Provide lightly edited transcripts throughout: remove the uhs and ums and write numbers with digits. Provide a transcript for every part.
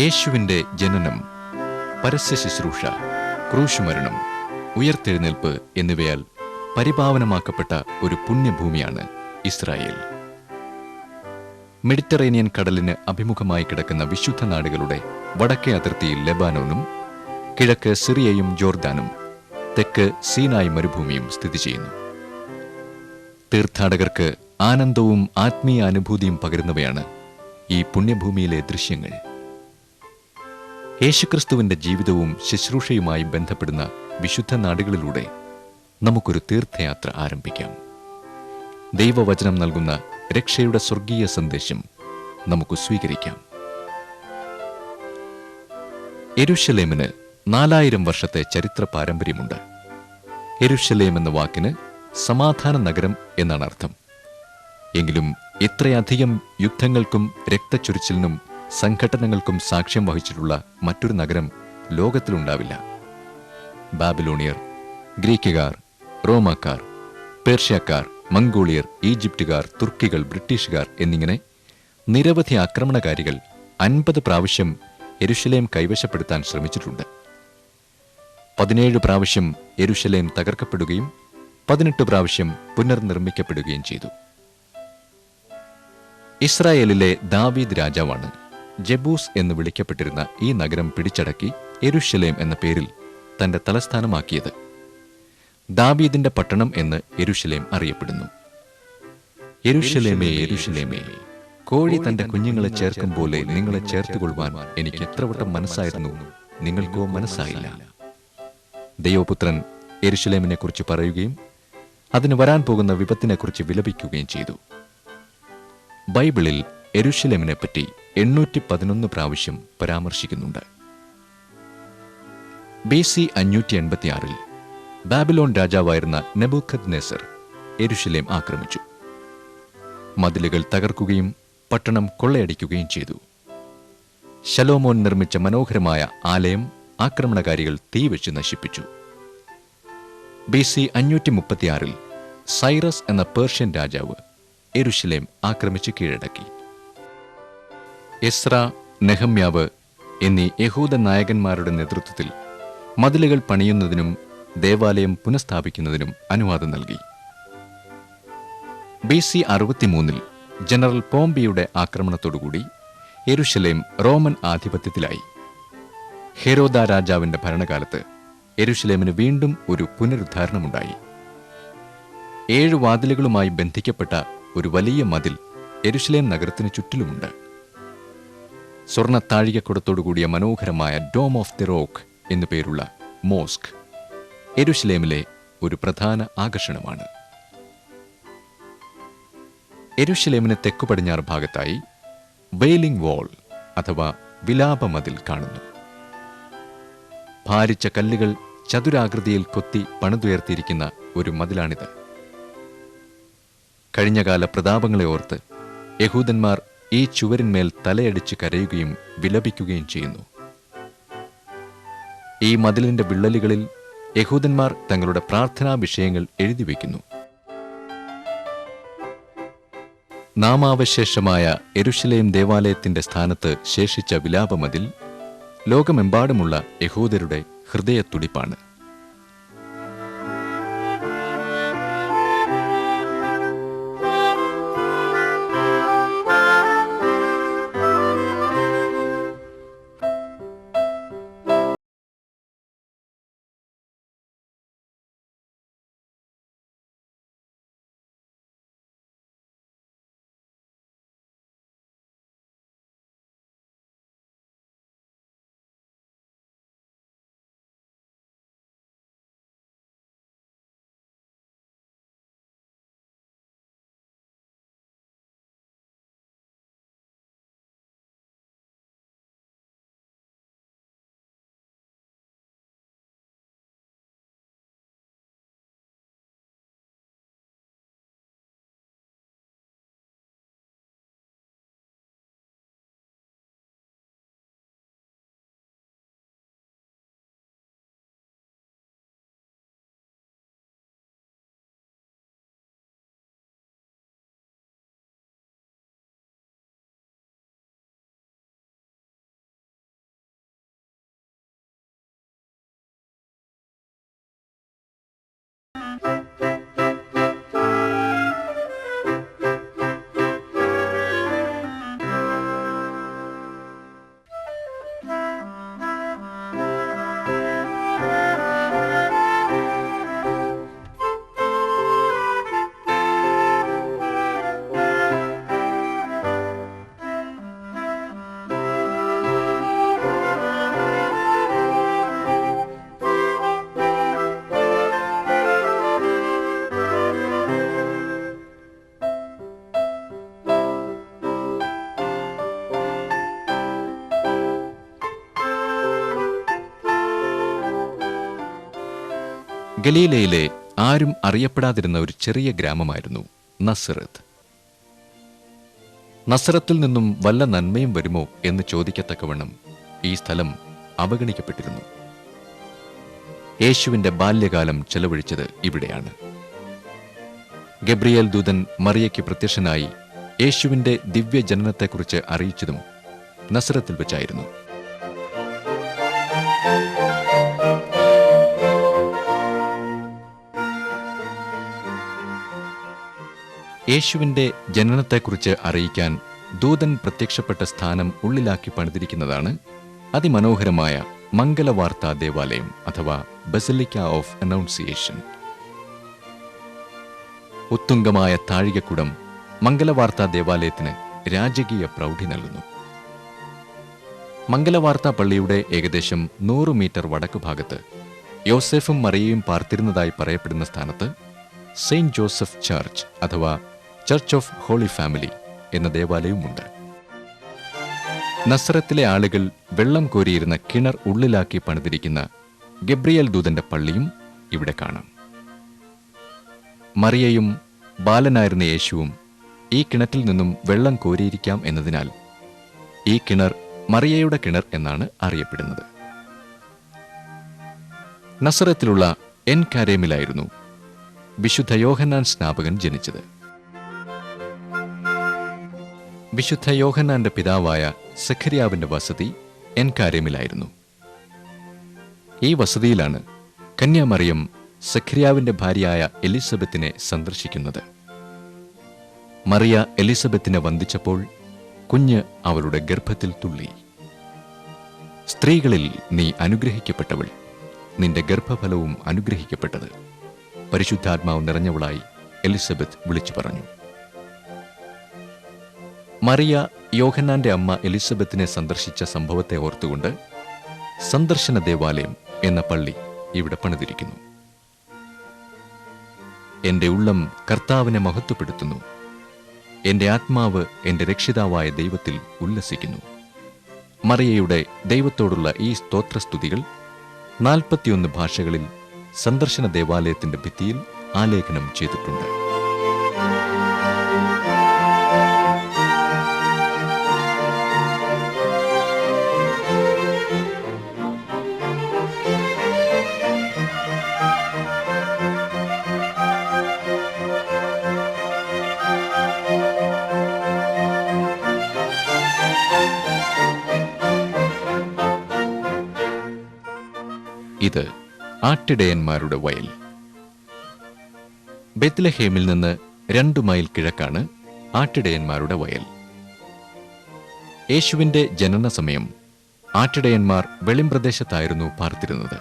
യേശുവിൻ്റെ ജനനം, പരസ്യ ശുശ്രൂഷ, ക്രൂശുമരണം, ഉയർത്തെഴുന്നേൽപ്പ് എന്നിവയാൽ പരിപാവനമാക്കപ്പെട്ട ഒരു പുണ്യഭൂമിയാണ് ഇസ്രായേൽ. മെഡിറ്ററേനിയൻ കടലിന് അഭിമുഖമായി കിടക്കുന്ന വിശുദ്ധ നാടുകളുടെ വടക്കേ അതിർത്തിയിൽ ലെബാനോനും, കിഴക്ക് സിറിയയും ജോർദാനും, തെക്ക് സീനായ് മരുഭൂമിയും സ്ഥിതി ചെയ്യുന്നു. തീർത്ഥാടകർക്ക് ആനന്ദവും ആത്മീയ അനുഭൂതിയും പകരുന്നവയാണ് ഈ പുണ്യഭൂമിയിലെ ദൃശ്യങ്ങൾ. യേശുക്രിസ്തുവിന്റെ ജീവിതവും ശുശ്രൂഷയുമായി ബന്ധപ്പെടുന്ന വിശുദ്ധ നാടുകളിലൂടെ നമുക്കൊരു തീർത്ഥയാത്ര ആരംഭിക്കാം. ദൈവവചനം നൽകുന്ന രക്ഷയുടെ സ്വർഗീയ സന്ദേശം നമുക്ക് സ്വീകരിക്കാം. യെരൂശലേമിന് 4000 വർഷത്തെ ചരിത്ര പാരമ്പര്യമുണ്ട്. യെരൂശലേം എന്ന വാക്കിന് സമാധാന നഗരം എന്നാണ് അർത്ഥം. എങ്കിലും ഇത്രയധികം യുദ്ധങ്ങൾക്കും രക്തച്ചൊരിച്ചിലിനും സംഘട്ടനങ്ങൾക്കും സാക്ഷ്യം വഹിച്ചിട്ടുള്ള മറ്റൊരു നഗരം ലോകത്തിലുണ്ടാവില്ല. ബാബിലോണിയർ, ഗ്രീക്കുകാർ, റോമാക്കാർ, പേർഷ്യക്കാർ, മംഗോളിയർ, ഈജിപ്തുകാർ, തുർക്കികൾ, ബ്രിട്ടീഷുകാർ എന്നിങ്ങനെ നിരവധി ആക്രമണകാരികൾ 50 പ്രാവശ്യം യെരൂശലേം കൈവശപ്പെടുത്താൻ ശ്രമിച്ചിട്ടുണ്ട്. 17 പ്രാവശ്യം യെരൂശലേം തകർക്കപ്പെടുകയും 18 പ്രാവശ്യം പുനർനിർമ്മിക്കപ്പെടുകയും ചെയ്തു. ഇസ്രായേലിലെ ദാവീദ് രാജാവാണ് ജബൂസ് എന്ന് വിളിക്കപ്പെട്ടിരുന്ന ഈ നഗരം പിടിച്ചടക്കി യെരൂശലേം എന്ന പേരിൽ തന്റെ തലസ്ഥാനമാക്കിയത്. ദാവീദിന്റെ പട്ടണം എന്ന് യെരൂശലേം അറിയപ്പെടുന്നു. യെരൂശലേമേ, യെരൂശലേമേ, കോഴി തന്റെ കുഞ്ഞുങ്ങളെ ചേർക്കും പോലെ നിങ്ങളെ ചേർത്തുകൊള്ളുവാൻ എനിക്ക് എത്ര വട്ടം മനസ്സായിരുന്നു, നിങ്ങൾക്കോ മനസ്സായില്ല. ദൈവപുത്രൻ യെരൂശലേമിനെ കുറിച്ച് പറയുകയും അതിന് വരാൻ പോകുന്ന വിപത്തിനെക്കുറിച്ച് വിലപിക്കുകയും ചെയ്തു. ബൈബിളിൽ യെരൂശലേമിനെ പറ്റി 811 പ്രാവശ്യം പരാമർശിക്കുന്നുണ്ട്. BC 586 ബാബിലോൺ രാജാവായിരുന്ന നെബൂഖദ്നേസർ യെരൂശലേം ആക്രമിച്ചു. മതിലുകൾ തകർക്കുകയും പട്ടണം കൊള്ളയടിക്കുകയും ചെയ്തു. ശലോമോൻ നിർമ്മിച്ച മനോഹരമായ ആലയം ആക്രമണകാരികൾ തീവെച്ച് നശിപ്പിച്ചു. BC 536 സൈറസ് എന്ന പേർഷ്യൻ രാജാവ് യെരൂശലേം ആക്രമിച്ച് കീഴടക്കി. എസ്ര, നെഹമ്യാവ് എന്നീ യഹൂദ നായകന്മാരുടെ നേതൃത്വത്തിൽ മതിലുകൾ പണിയുന്നതിനും ദേവാലയം പുനഃസ്ഥാപിക്കുന്നതിനും അനുവാദം നൽകി. BC 63 ജനറൽ പോംബിയുടെ ആക്രമണത്തോടുകൂടി യെരൂശലേം റോമൻ ആധിപത്യത്തിലായി. ഹെരോദ രാജാവിന്റെ ഭരണകാലത്ത് യെരൂശലേമിന് വീണ്ടും ഒരു പുനരുദ്ധാരണമുണ്ടായി. 7 വാതിലുകളുമായി ബന്ധിക്കപ്പെട്ട ഒരു വലിയ മതിൽ യെരൂശലേം നഗരത്തിന് ചുറ്റിലുമുണ്ട്. സ്വർണ്ണ താഴികക്കുടത്തോടുകൂടിയ മനോഹരമായ ഡോം ഓഫ് ദി റോക്ക് എന്നു പേരുള്ള മോസ്ക് യെരൂശലേമിലെ ഒരു പ്രധാന ആകർഷണമാണ്. യെരൂശലേമിന് തെക്കു പടിഞ്ഞാറ് ഭാഗത്തായി വെയിലിംഗ് വാൾ അഥവാ വിലാപമതിൽ കാണുന്നു. ഭാരിച്ച കല്ലുകൾ ചതുരാകൃതിയിൽ കൊത്തി പണിതുയർത്തിയിരിക്കുന്ന ഒരു മതിലാണിത്. കഴിഞ്ഞകാല പ്രതാപങ്ങളെ ഓർത്ത് യഹൂദന്മാർ ഈ ചുവരിന്മേൽ തലയടിച്ച് കരയുകയും വിലപിക്കുകയും ചെയ്യുന്നു. ഈ മതിലിന്റെ വിള്ളലുകളിൽ യഹൂദന്മാർ തങ്ങളുടെ പ്രാർത്ഥനാ വിഷയങ്ങൾ എഴുതിവെക്കുന്നു. നാമാവശേഷമായ യെരൂശലേം ദേവാലയത്തിന്റെ സ്ഥാനത്ത് ശേഷിച്ച വിലാപമതിൽ ലോകമെമ്പാടുമുള്ള യഹൂദരുടെ ഹൃദയത്തുടിപ്പാണ്. ഗലീലയിലെ ആരും അറിയപ്പെടാതിരുന്ന ഒരു ചെറിയ ഗ്രാമമായിരുന്നു നസറത്ത്. നസറത്തിൽ നിന്നും വല്ല നന്മയും വരുമോ എന്ന് ചോദിക്കത്തക്കവണ്ണം ഈ സ്ഥലം അവഗണിക്കപ്പെട്ടിരുന്നു. യേശുവിന്റെ ബാല്യകാലം ചെലവഴിച്ചത് ഇവിടെയാണ്. ഗബ്രിയേൽ ദൂതൻ മറിയയ്ക്ക് പ്രത്യക്ഷനായി യേശുവിന്റെ ദിവ്യജനനത്തെക്കുറിച്ച് അറിയിച്ചതും നസറത്തിൽ വെച്ചായിരുന്നു. യേശുവിന്റെ ജനനത്തെക്കുറിച്ച് അറിയിക്കാൻ ദൂതൻ പ്രത്യക്ഷപ്പെട്ട സ്ഥാനം ഉള്ളിലാക്കി പണിതിരിക്കുന്നതാണ് അതിമനോഹരമായ മംഗലവാർത്താ ദേവാലയം അഥവാ ബസിലിക്ക ഓഫ് അനൗൺസിയേഷൻ. ഉത്തുംഗമായ താഴികക്കുടം മംഗലവാർത്താ ദേവാലയത്തിന് രാജകീയ പ്രൗഢി നൽകുന്നു. മംഗലവാർത്താ പള്ളിയുടെ ഏകദേശം 100 മീറ്റർ വടക്കു ഭാഗത്ത് യോസെഫും മറിയയും പാർത്തിരുന്നതായി പറയപ്പെടുന്ന സ്ഥാനത്ത് സെയിന്റ് ജോസഫ് ചർച്ച് അഥവാ ചർച്ച് ഓഫ് ഹോളി ഫാമിലി എന്ന ദേവാലയവുമുണ്ട്. നസറത്തിലെ ആളുകൾ വെള്ളം കോരിയിരുന്ന കിണർ ഉള്ളിലാക്കി പണിതിരിക്കുന്ന ഗബ്രിയേൽ ദൂതന്റെ പള്ളിയും ഇവിടെ കാണാം. മറിയയും ബാലനായിരുന്ന യേശുവും ഈ കിണറ്റിൽ നിന്നും വെള്ളം കോരിയിരിക്കാം എന്നതിനാൽ ഈ കിണർ മറിയയുടെ കിണർ എന്നാണ് അറിയപ്പെടുന്നത്. നസറത്തിലുള്ള എൻ കാരേമിലായിരുന്നു വിശുദ്ധ യോഹന്നാൻ സ്നാപകൻ ജനിച്ചത്. വിശുദ്ധ യോഹന്നാന്റെ പിതാവായ സഖരിയാവിന്റെ വസതി എൻ കാരേമിലായിരുന്നു. ഈ വസതിയിലാണ് കന്യാമറിയം സഖരിയാവിന്റെ ഭാര്യയായ എലിസബത്തിനെ സന്ദർശിക്കുന്നത്. മറിയ എലിസബത്തിനെ വന്ദിച്ചപ്പോൾ കുഞ്ഞ് അവളുടെ ഗർഭത്തിൽ തുള്ളി. സ്ത്രീകളിൽ നീ അനുഗ്രഹിക്കപ്പെട്ടവൾ, നിന്റെ ഗർഭഫലവും അനുഗ്രഹിക്കപ്പെട്ടത്, പരിശുദ്ധാത്മാവ് നിറഞ്ഞവളായി എലിസബത്ത് വിളിച്ചു പറഞ്ഞു. മറിയ യോഹന്നാന്റെ അമ്മ എലിസബത്തിനെ സന്ദർശിച്ച സംഭവത്തെ ഓർത്തുകൊണ്ട് സന്ദർശന ദേവാലയം എന്ന പള്ളി ഇവിടെ പണിതിരിക്കുന്നു. എന്റെ ഉള്ളം കർത്താവിനെ മഹത്വപ്പെടുത്തുന്നു, എന്റെ ആത്മാവ് എന്റെ രക്ഷിതാവായ ദൈവത്തിൽ ഉല്ലസിക്കുന്നു. മറിയയുടെ ദൈവത്തോടുള്ള ഈ സ്തോത്രസ്തുതികൾ 41 ഭാഷകളിൽ സന്ദർശന ദേവാലയത്തിന്റെ ഭിത്തിയിൽ ആലേഖനം ചെയ്തിട്ടുണ്ട്. ഇത് ആട്ടിടയന്മാരുടെ വയൽ. ബെത്ലഹേമിൽ നിന്ന് 2 മൈൽ കിഴക്കാണ് ആട്ടിടയന്മാരുടെ വയൽ. യേശുവിന്റെ ജനന സമയം ആട്ടിടയന്മാർ വെളിംപ്രദേശത്തായിരുന്നു പാർത്തിരുന്നത്.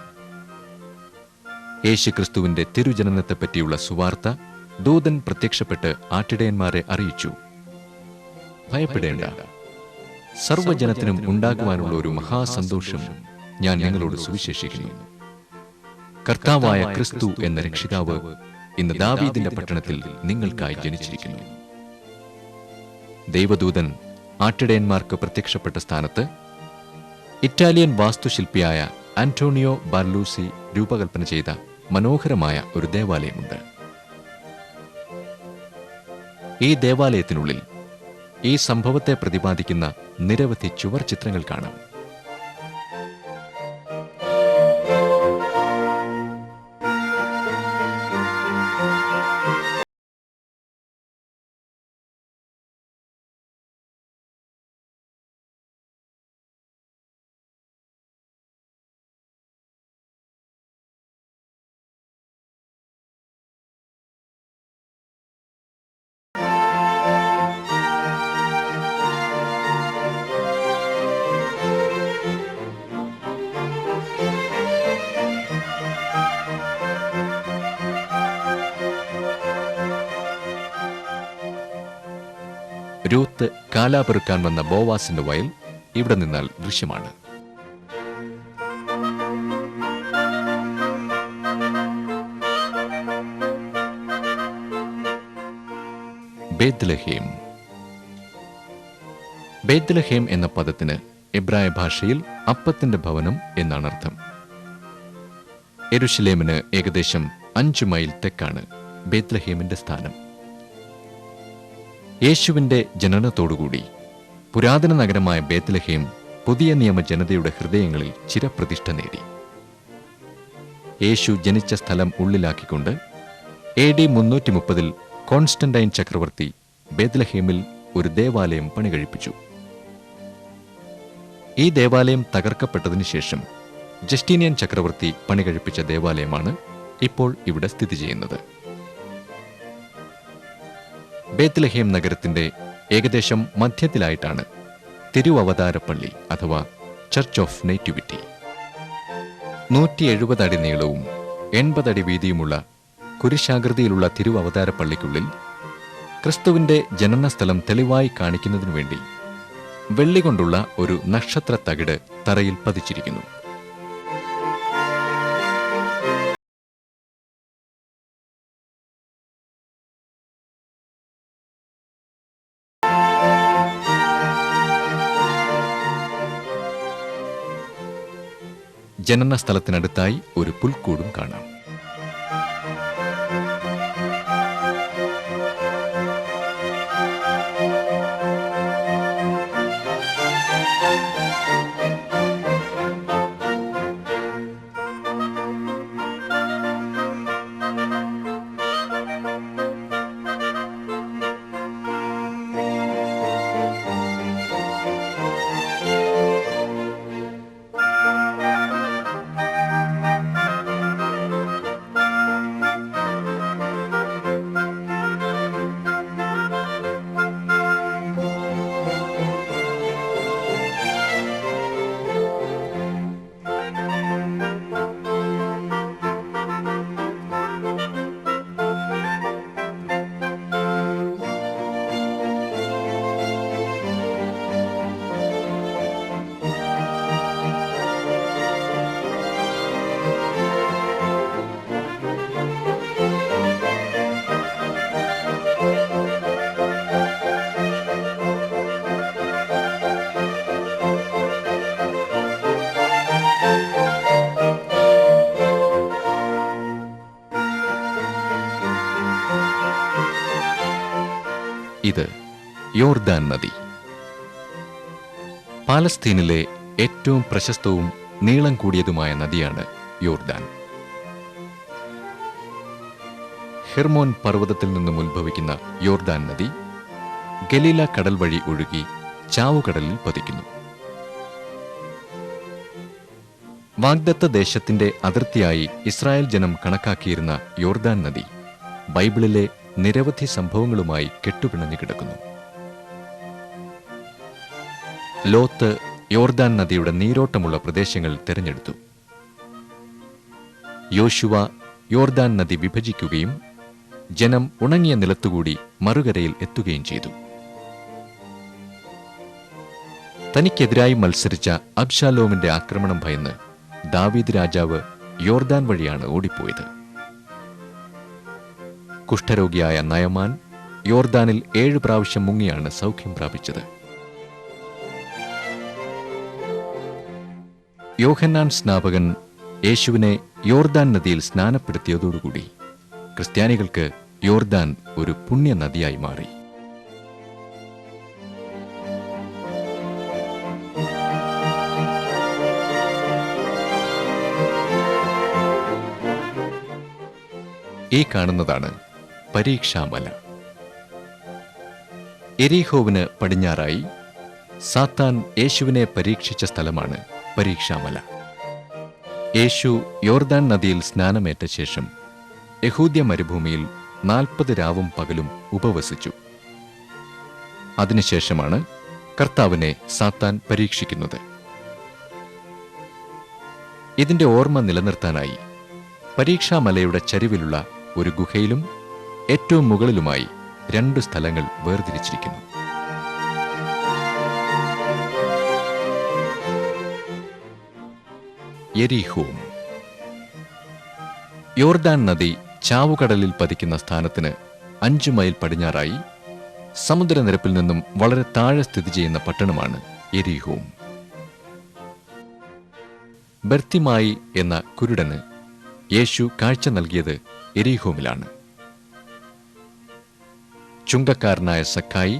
യേശുക്രിസ്തുവിന്റെ തിരുജനനത്തെപ്പറ്റിയുള്ള സുവാർത്ത ദൂതൻ പ്രത്യക്ഷപ്പെട്ട് ആട്ടിടയന്മാരെ അറിയിച്ചു. ഭയപ്പെടേണ്ട, സർവ്വജനത്തിനും ഉണ്ടാകുവാനുള്ള ഒരു മഹാസന്തോഷം ഞാൻ നിങ്ങളോട് സുവിശേഷിക്കുന്നു. കർത്താവായ ക്രിസ്തു എന്ന രക്ഷിതാവ് ഇന്ന് ദാവീദിന്റെ പട്ടണത്തിൽ നിങ്ങൾക്കായി ജനിച്ചിരിക്കുന്നു. ദൈവദൂതൻ ആട്ടിടയന്മാർക്ക് പ്രത്യക്ഷപ്പെട്ട സ്ഥാനത്ത് ഇറ്റാലിയൻ വാസ്തുശില്പിയായ ആന്റോണിയോ ബാർലൂസി രൂപകൽപ്പന ചെയ്ത മനോഹരമായ ഒരു ദേവാലയമുണ്ട്. ഈ ദേവാലയത്തിനുള്ളിൽ ഈ സംഭവത്തെ പ്രതിപാദിക്കുന്ന നിരവധി ചുവർ ചിത്രങ്ങൾ കാണാം. രൂത്ത് കാലാപെറുക്കാൻ വന്ന ബോവാസിന്റെ വയൽ ഇവിടെ നിന്നാൽ ദൃശ്യമാണ്. ബേത്ലഹേം. ബേത്ലഹേം എന്ന പദത്തിന് എബ്രായ ഭാഷയിൽ അപ്പത്തിന്റെ ഭവനം എന്നാണ് അർത്ഥം. യെരുശലേമിന് ഏകദേശം 5 മൈൽ തെക്കാണ് ബേത്ലഹേമിന്റെ സ്ഥാനം. യേശുവിന്റെ ജനനത്തോടുകൂടി പുരാതന നഗരമായ ബേത്ലഹേം പുതിയ നിയമ ജനതയുടെ ഹൃദയങ്ങളിൽ ചിരപ്രതിഷ്ഠ നേടി. യേശു ജനിച്ച സ്ഥലം ഉള്ളിലാക്കിക്കൊണ്ട് AD 330 കോൺസ്റ്റന്റൈൻ ചക്രവർത്തി ബേത്ലഹേമിൽ ഒരു ദേവാലയം പണികഴിപ്പിച്ചു. ഈ ദേവാലയം തകർക്കപ്പെട്ടതിനു ശേഷം ജസ്റ്റീനിയൻ ചക്രവർത്തി പണികഴിപ്പിച്ച ദേവാലയമാണ് ഇപ്പോൾ ഇവിടെ സ്ഥിതി ചെയ്യുന്നത്. ബേത്ലഹേം നഗരത്തിന്റെ ഏകദേശം മധ്യത്തിലായിട്ടാണ് തിരുവവതാരപ്പള്ളി അഥവാ ചർച്ച് ഓഫ് നേറ്റിവിറ്റി. 170 അടി നീളവും 80 അടി വീതിയുമുള്ള കുരിശാകൃതിയിലുള്ള തിരുവവതാരപ്പള്ളിക്കുള്ളിൽ ക്രിസ്തുവിന്റെ ജനനസ്ഥലം തെളിവായി കാണിക്കുന്നതിനു വേണ്ടി വെള്ളി കൊണ്ടുള്ള ഒരു നക്ഷത്ര തകിട് തറയിൽ പതിച്ചിരിക്കുന്നു. ജനന സ്ഥലത്തിനടുത്തായി ഒരു പുൽക്കൂടും കാണാം. ഇത് യോർദാൻ നദി. പാലസ്തീനിലെ ഏറ്റവും പ്രശസ്തവും നീളം കൂടിയതുമായ നദിയാണ് യോർദാൻ. ഹെർമോൻ പർവ്വതത്തിൽ നിന്നും ഉത്ഭവിക്കുന്ന യോർദാൻ നദി ഗലീല കടൽ വഴി ഒഴുകി ചാവുകടലിൽ പതിക്കുന്നു. വാഗ്ദത്ത ദേശത്തിന്റെ അതിർത്തിയായി ഇസ്രായേൽ ജനം കണക്കാക്കിയിരുന്ന യോർദാൻ നദി ബൈബിളിലെ നിരവധി സംഭവങ്ങളുമായി കെട്ടുപിണഞ്ഞു കിടക്കുന്നു. ലോത്ത് യോർദാൻ നദിയുടെ നീരോട്ടമുള്ള പ്രദേശങ്ങൾ തിരഞ്ഞെടുത്തു. യോശുവ യോർദാൻ നദി വിഭജിക്കുകയും ജനം ഉണങ്ങിയ നിലത്തുകൂടി മറുകരയിൽ എത്തുകയും ചെയ്തു. തനിക്കെതിരായി മത്സരിച്ച അബ്ശാലോമിന്റെ ആക്രമണം ഭയന്ന് ദാവീദ് രാജാവ് യോർദാൻ വഴിയാണ് ഓടിപ്പോയത്. കുഷ്ഠരോഗിയായ നയമാൻ യോർദാനിൽ 7 പ്രാവശ്യം മുങ്ങിയാണ് സൗഖ്യം പ്രാപിച്ചത്. യോഹന്നാൻ സ്നാപകൻ യേശുവിനെ യോർദാൻ നദിയിൽ സ്നാനപ്പെടുത്തിയതോടുകൂടി ക്രിസ്ത്യാനികൾക്ക് യോർദാൻ ഒരു പുണ്യ നദിയായി മാറി. ഈ കാണുന്നതാണ് പരീക്ഷാമല. എരീഹോവിന് പടിഞ്ഞാറായി സാത്താൻ യേശുവിനെ പരീക്ഷിച്ച സ്ഥലമാണ് പരീക്ഷാമല. യേശു യോർദാൻ നദിയിൽ സ്നാനമേറ്റ ശേഷം യഹൂദ്യ മരുഭൂമിയിൽ 40 രാവും പകലും ഉപവസിച്ചു. അതിനുശേഷമാണ് കർത്താവിനെ സാത്താൻ പരീക്ഷിക്കുന്നത്. ഇതിന്റെ ഓർമ്മ നിലനിർത്താനായി പരീക്ഷാമലയുടെ ചരിവിലുള്ള ഒരു ഗുഹയിലും ഏറ്റവും മുകളിലുമായി 2 സ്ഥലങ്ങൾ വേർതിരിച്ചിരിക്കുന്നു. യെരീഹോം. യോർദാൻ നദി ചാവുകടലിൽ പതിക്കുന്ന സ്ഥാനത്തിന് 5 മൈൽ പടിഞ്ഞാറായി സമുദ്രനിരപ്പിൽ നിന്നും വളരെ താഴെ സ്ഥിതി ചെയ്യുന്ന പട്ടണമാണ് യെരീഹോം. ബർത്തിമായി എന്ന കുരുടന് യേശു കാഴ്ച നൽകിയത് എരീഹോമിലാണ്. ചുങ്കക്കാരനായ സക്കായി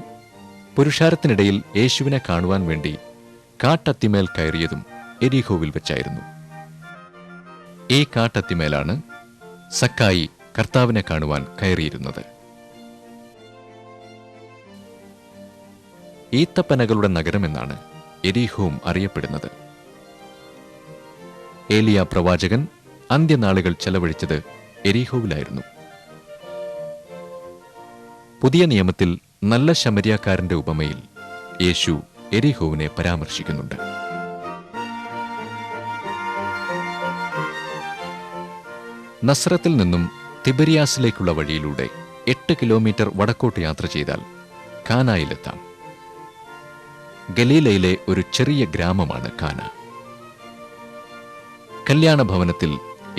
പുരുഷാരത്തിനിടയിൽ യേശുവിനെ കാണുവാൻ വേണ്ടി കാട്ടത്തിമേൽ കയറിയതും എരീഹോവിൽ വെച്ചായിരുന്നു. ഈ കാട്ടത്തിമേലാണ് സക്കായി കർത്താവിനെ കാണുവാൻ കയറിയിരുന്നത്. ഈത്തപ്പനകളുടെ നഗരമെന്നാണ് എരീഹോം അറിയപ്പെടുന്നത്. ഏലിയ പ്രവാചകൻ അന്ത്യനാളുകൾ ചെലവഴിച്ചത് എരീഹോവിലായിരുന്നു. പുതിയ നിയമത്തിൽ നല്ല ശമരിയാക്കാരന്റെ ഉപമയിൽ യേശു എരീഹോവിനെ പരാമർശിക്കുന്നുണ്ട്. നസ്രത്തിൽ നിന്നും തിബരിയാസിലേക്കുള്ള വഴിയിലൂടെ 8 കിലോമീറ്റർ വടക്കോട്ട് യാത്ര ചെയ്താൽ കാനായിലെത്താം. ഗലീലയിലെ ഒരു ചെറിയ ഗ്രാമമാണ് കാന. കല്യാണ ഭവനത്തിൽ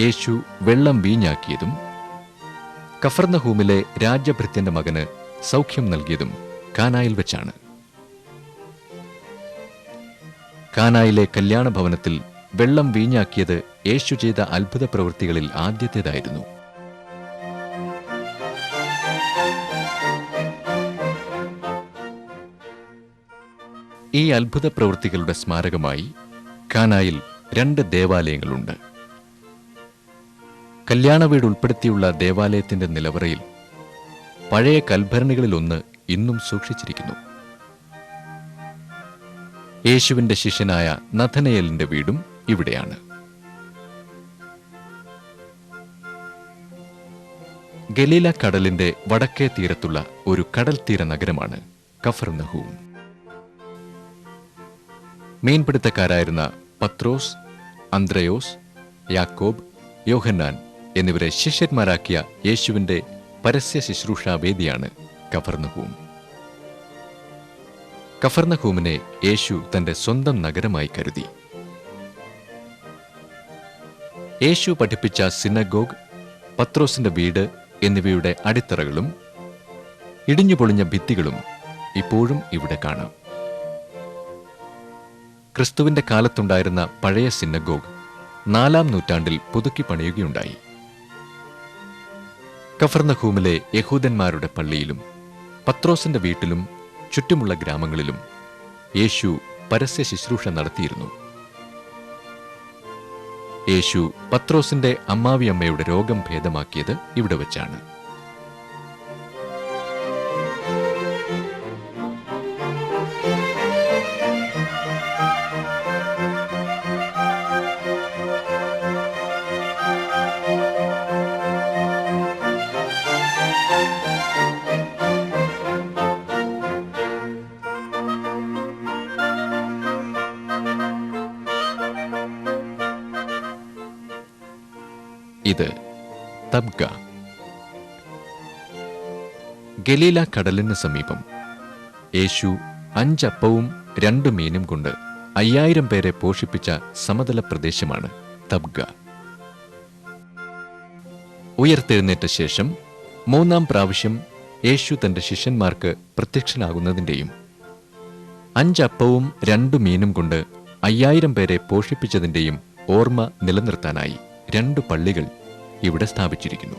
യേശു വെള്ളം വീഞ്ഞാക്കിയതും കഫർന്നഹൂമിലെ രാജഭൃത്യന്റെ മകന് സൗഖ്യം നൽകിയതും കാനായിൽ വെച്ചാണ്. കാനായിലെ കല്യാണ ഭവനത്തിൽ വെള്ളം വീഞ്ഞാക്കിയത് യേശു ചെയ്ത അത്ഭുത പ്രവൃത്തികളിൽ ആദ്യത്തേതായിരുന്നു. ഈ അത്ഭുത പ്രവൃത്തികളുടെ സ്മാരകമായി കാനായിൽ 2 ദേവാലയങ്ങളുണ്ട്. കല്യാണ വീട് ഉൾപ്പെടുത്തിയുള്ള ദേവാലയത്തിന്റെ നിലവറയിൽ പഴയ കൽഭരണികളിലൊന്ന് ഇന്നും സൂക്ഷിച്ചിരിക്കുന്നു. യേശുവിന്റെ ശിഷ്യനായ നഥനയേലിന്റെ വീടും ഇവിടെയാണ്. ഗലീല കടലിന്റെ വടക്കേ തീരത്തുള്ള ഒരു കടൽ തീര നഗരമാണ് കഫർന്നഹൂം. മീൻപിടുത്തക്കാരായിരുന്ന പത്രോസ്, അന്ത്രയോസ്, യാക്കോബ്, യോഹന്നാൻ എന്നിവരെ ശിഷ്യന്മാരാക്കിയ യേശുവിന്റെ പരസ്യ ശുശ്രൂഷാ വേദിയാണ് കഫർന്നഹൂം. കഫർന്നഹൂമിനെ യേശു തന്റെ സ്വന്തം നഗരമായി കരുതി. യേശു പഠിപ്പിച്ച സിനഗോഗ്, പത്രോസിന്റെ വീട് എന്നിവയുടെ അടിത്തറകളും ഇടിഞ്ഞുപൊളിഞ്ഞ ഭിത്തികളും ഇപ്പോഴും ഇവിടെ കാണാം. ക്രിസ്തുവിന്റെ കാലത്തുണ്ടായിരുന്ന പഴയ സിനഗോഗ് 4-ാം നൂറ്റാണ്ടിൽ പുതുക്കി പണിയുകയുണ്ടായി. കഫർന്നഹൂമിലെ യഹൂദന്മാരുടെ പള്ളിയിലും പത്രോസിന്റെ വീട്ടിലും ചുറ്റുമുള്ള ഗ്രാമങ്ങളിലും യേശു പരസ്യ ശുശ്രൂഷ നടത്തിയിരുന്നു. യേശു പത്രോസിന്റെ അമ്മാവിയമ്മയുടെ രോഗം ഭേദമാക്കിയത് ഇവിടെ വച്ചാണ്. ഇത് തബ്ഗ. ഗലീല കടലിന് സമീപം യേശു 5 അപ്പവും 2 മീനും കൊണ്ട് 5000 പേരെ പോഷിപ്പിച്ച സമതല പ്രദേശമാണ് തബ്ഗ. ഉയർത്തെഴുന്നേറ്റ ശേഷം 3-ാം പ്രാവശ്യം യേശു തന്റെ ശിഷ്യന്മാർക്ക് പ്രത്യക്ഷനാകുന്നതിൻ്റെയും 5 അപ്പവും 2 മീനും കൊണ്ട് 5000 പേരെ പോഷിപ്പിച്ചതിൻ്റെയും ഓർമ്മ നിലനിർത്താനായി 2 പള്ളികൾ ഇവിടെ സ്ഥാപിച്ചിരിക്കുന്നു.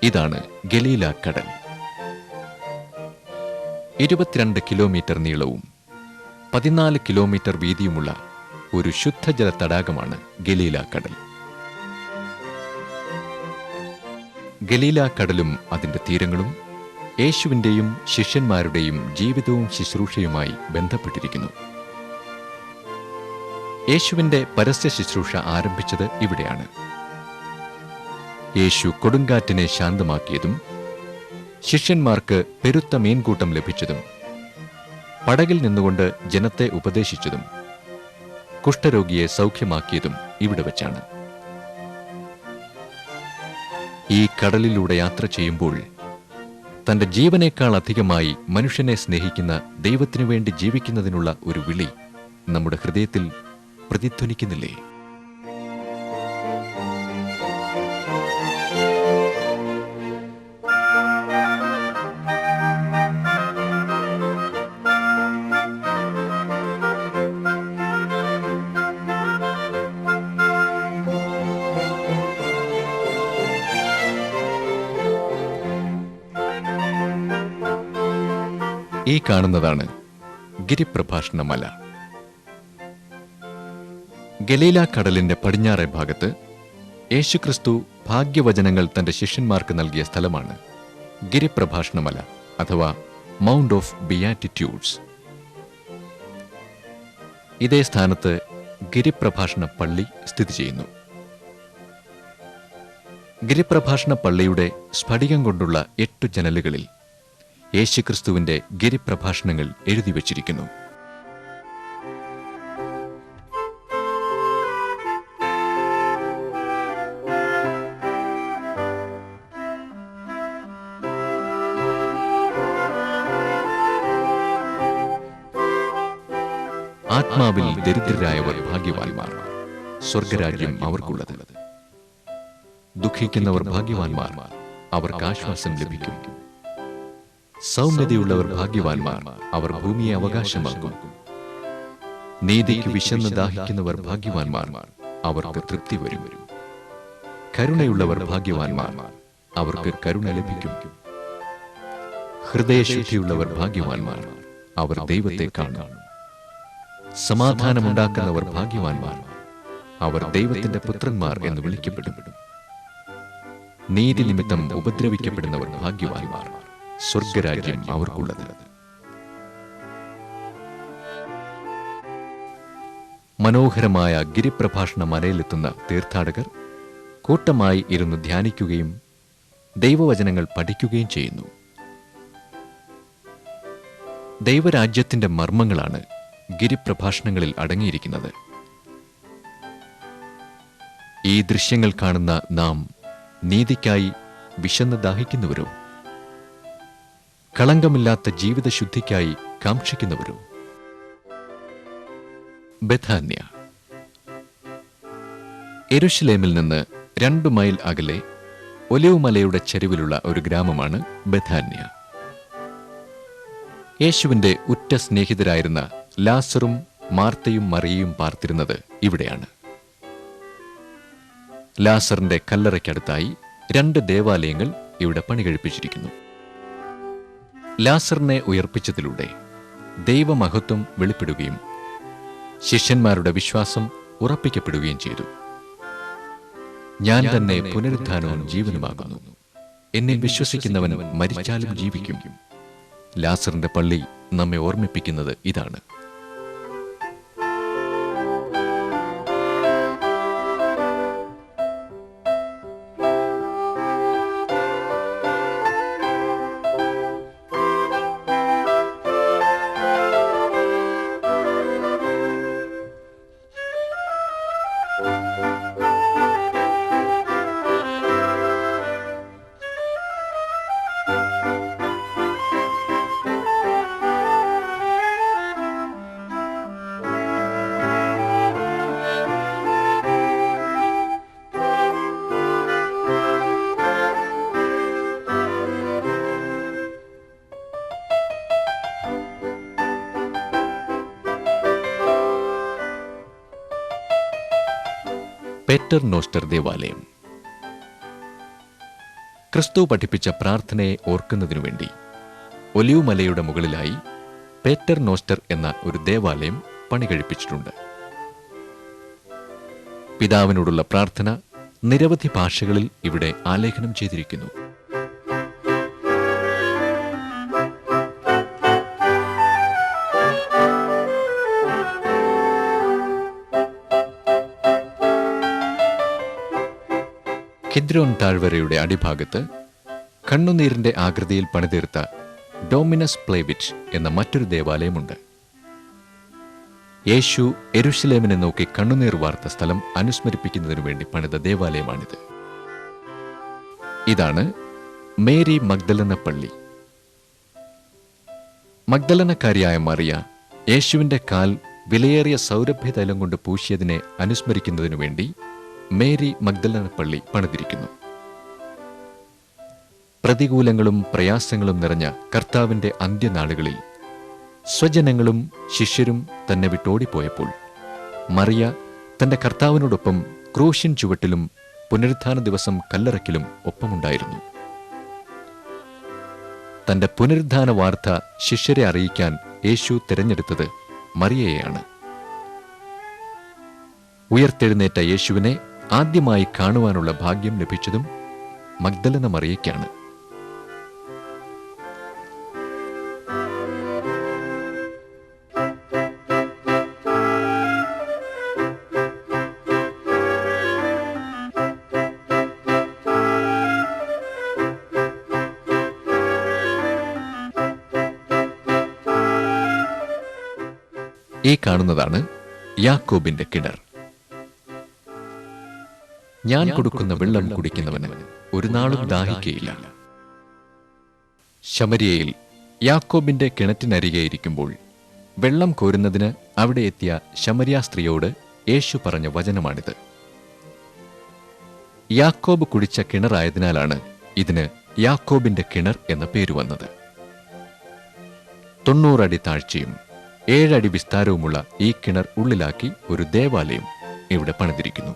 ഇതാണ് ഗലീല കടൽ. 22 കിലോമീറ്റർ നീളവും 14 കിലോമീറ്റർ വീതിയുമുള്ള ഒരു ശുദ്ധജല തടാകമാണ് ഗലീല കടൽ. ഗലീല കടലും അതിന്റെ തീരങ്ങളും യേശുവിന്റെയും ശിഷ്യന്മാരുടെയും ജീവിതവും ശുശ്രൂഷയുമായി ബന്ധപ്പെട്ടിരിക്കുന്നു. യേശുവിന്റെ പരസ്യ ശുശ്രൂഷ ആരംഭിച്ചത് ഇവിടെയാണ്. യേശു കൊടുങ്കാറ്റിനെ ശാന്തമാക്കിയതും ശിഷ്യന്മാർക്ക് പെരുത്ത മീൻകൂട്ടം ലഭിച്ചതും പടകിൽ നിന്നുകൊണ്ട് ജനത്തെ ഉപദേശിച്ചതും കുഷ്ഠരോഗിയെ സൗഖ്യമാക്കിയതും ഇവിടെ വച്ചാണ്. ഈ കടലിലൂടെ യാത്ര ചെയ്യുമ്പോൾ തന്റെ ജീവനേക്കാൾ അധികമായി മനുഷ്യനെ സ്നേഹിക്കുന്ന ദൈവത്തിനു വേണ്ടി ജീവിക്കുന്നതിനുള്ള ഒരു വിളി നമ്മുടെ ഹൃദയത്തിൽ പ്രതിധ്വനിക്കുന്നില്ലേ? ഈ കാണുന്നതാണ് ഗിരിപ്രഭാഷണ മല. ഗലീല കടലിന്റെ പടിഞ്ഞാറേ ഭാഗത്ത് യേശുക്രിസ്തു ഭാഗ്യവചനങ്ങൾ തന്റെ ശിഷ്യന്മാർക്ക് നൽകിയ സ്ഥലമാണ് ഗിരിപ്രഭാഷണ മല അഥവാ മൗണ്ട് ഓഫ് ബിയാറ്റിറ്റ്യൂഡ്സ്. ഇതേ സ്ഥാനത്ത് ഗിരിപ്രഭാഷണ പള്ളി സ്ഥിതി ചെയ്യുന്നു. ഗിരിപ്രഭാഷണ പള്ളിയുടെ സ്ഫടികം കൊണ്ടുള്ള 8 ജനലുകളിൽ യേശുക്രിസ്തുവിന്റെ ഗിരിപ്രഭാഷണങ്ങൾ എഴുതി വച്ചിരിക്കുന്നു. ആത്മാവിൽ ദരിദ്രരായവർ ഭാഗ്യവാന്മാർ, സ്വർഗരാജ്യം അവർക്കുള്ളത്. ദുഃഖിക്കുന്നവർ ഭാഗ്യവാന്മാർ, അവർക്ക് ആശ്വാസം ലഭിക്കും. സൗമ്യതയുള്ളവർ ഭാഗ്യവാന്മാർ, അവർ ഭൂമിയെ അവകാശമാക്കും. നീതിക്ക് വിശന്ന് ദാഹിക്കുന്നവർ ഭാഗ്യവാന്മാർ, അവർക്ക് തൃപ്തി വരും. കരുണയുള്ളവർ ഭാഗ്യവാന്മാർ, അവർക്ക് കരുണ ലഭിക്കും. ഹൃദയശുദ്ധിയുള്ളവർ ഭാഗ്യവാന്മാർ, അവർ ദൈവത്തെ കാണും. സമാധാനമുണ്ടാക്കുന്നവർ ഭാഗ്യവാന്മാർ, അവർ ദൈവത്തിന്റെ പുത്രന്മാർ എന്ന് വിളിക്കപ്പെടും. നീതി നിമിത്തം ഉപദ്രവിക്കപ്പെടുന്നവർ ഭാഗ്യവാന്മാർ, സ്വർഗരാജ്യം അവർക്കുള്ളത്. മനോഹരമായ ഗിരിപ്രഭാഷണ മലയിലെത്തുന്ന തീർത്ഥാടകർ കൂട്ടമായി ഇരുന്ന് ധ്യാനിക്കുകയും ദൈവവചനങ്ങൾ പഠിക്കുകയും ചെയ്യുന്നു. ദൈവരാജ്യത്തിന്റെ മർമ്മങ്ങളാണ് ഗിരിപ്രഭാഷണങ്ങളിൽ അടങ്ങിയിരിക്കുന്നത്. ഈ ദൃശ്യങ്ങൾ കാണുന്ന നാം നീതിക്കായി വിശന്ന് ദാഹിക്കുന്നവരോ, കളങ്കമില്ലാത്ത ജീവിതശുദ്ധിക്കായി കാക്ഷിക്കുന്നവരോ? ബെഥാന്യ. യെരുശലേമിൽ നിന്ന് 2 മൈൽ അകലെ ഒലിവ് മലയുടെ ചരിവിലുള്ള ഒരു ഗ്രാമമാണ് ബെഥാന്യ. യേശുവിന്റെ ഉറ്റ സ്നേഹിതരായിരുന്ന ലാസറും മാർത്തയും മറിയയും പാർത്തിരുന്നത് ഇവിടെയാണ്. ലാസറിന്റെ കല്ലറയ്ക്കടുത്തായി 2 ദേവാലയങ്ങൾ ഇവിടെ പണികഴിപ്പിച്ചിരിക്കുന്നു. ലാസറിനെ ഉയർപ്പിച്ചതിലൂടെ ദൈവമഹത്വം വെളിപ്പെടുകയും ശിഷ്യന്മാരുടെ വിശ്വാസം ഉറപ്പിക്കപ്പെടുകയും ചെയ്തു. ഞാൻ തന്നെ പുനരുത്ഥാനവും ജീവനുമാകുന്നു. എന്നിൽ വിശ്വസിക്കുന്നവൻ മരിച്ചാലും ജീവിക്കും. ലാസറിന്റെ പള്ളി നമ്മെ ഓർമ്മിപ്പിക്കുന്നത് ഇതാണ്. പേറ്റർ നോസ്റ്റർ ദേവാലയം. ക്രിസ്തു പഠിപ്പിച്ച പ്രാർത്ഥനയെ ഓർക്കുന്നതിനുവേണ്ടി ഒലിവ് മലയുടെ മുകളിലായി പേറ്റർ നോസ്റ്റർ എന്ന ഒരു ദേവാലയം പണികഴിപ്പിച്ചിട്ടുണ്ട്. പിതാവിനോടുള്ള പ്രാർത്ഥന നിരവധി ഭാഷകളിൽ ഇവിടെ ആലേഖനം ചെയ്തിരിക്കുന്നു. കിദ്രോൻ താഴ്വരയുടെ അടിഭാഗത്ത് കണ്ണുനീരിന്റെ ആകൃതിയിൽ പണിതീർത്ത ഡോമിനസ് പ്ലേവിറ്റ് എന്ന മറ്റൊരു ദേവാലയമുണ്ട്. യേശു യെരുശലേമിനെ നോക്കി കണ്ണുനീർ വാർത്ത സ്ഥലം അനുസ്മരിപ്പിക്കുന്നതിനു വേണ്ടി പണിത ദേവാലയമാണിത്. ഇതാണ് മേരി മഗ്ദലന പള്ളി. മഗ്ദലനക്കാരിയായ മറിയ യേശുവിന്റെ കാൽ വിലയേറിയ സൗരഭ്യതൈലം കൊണ്ട് പൂശിയതിനെ അനുസ്മരിക്കുന്നതിനു വേണ്ടി മേരി മഗ്ദലന പള്ളി പണിതിരിക്കുന്നു. പ്രതികൂലങ്ങളും പ്രയാസങ്ങളും നിറഞ്ഞ കർത്താവിന്റെ അന്ത്യനാളുകളിൽ സ്വജനങ്ങളും ശിഷ്യരും തന്നെ വിട്ടോടിപ്പോയപ്പോൾ മറിയ തന്റെ കർത്താവിനോടൊപ്പം ക്രൂശിൻ ചുവട്ടിലും പുനരുത്ഥാന ദിവസം കല്ലറയ്ക്കലും ഒപ്പമുണ്ടായിരുന്നു. തന്റെ പുനരുദ്ധാന വാർത്ത ശിഷ്യരെ അറിയിക്കാൻ യേശു തിരഞ്ഞെടുത്തത് മറിയയെയാണ്. ഉയർത്തെഴുന്നേറ്റ യേശുവിനെ ആദ്യമായി കാണുവാനുള്ള ഭാഗ്യം ലഭിച്ചതും മഗ്ദലന മറിയയ്ക്കാണ്. ഈ കാണുന്നതാണ് യാക്കോബിന്റെ കിണർ. ഞാൻ കൊടുക്കുന്ന വെള്ളം കുടിക്കുന്നവന് ഒരു നാളും ദാഹിക്കയില്ല. ശമരിയയിൽ യാക്കോബിന്റെ കിണറ്റിനരികെ ഇരിക്കുമ്പോൾ വെള്ളം കോരുന്നതിന് അവിടെ എത്തിയ ശമരിയ സ്ത്രീയോട് യേശു പറഞ്ഞ വചനമാണിത്. യാക്കോബ് കുടിച്ച കിണറായതിനാലാണ് ഇതിന് യാക്കോബിന്റെ കിണർ എന്ന പേര് വന്നത്. 90 അടി താഴ്ചയും 7 അടി വിസ്താരവുമുള്ള ഈ കിണർ ഉള്ളിലാക്കി ഒരു ദേവാലയം ഇവിടെ പണിതിരിക്കുന്നു.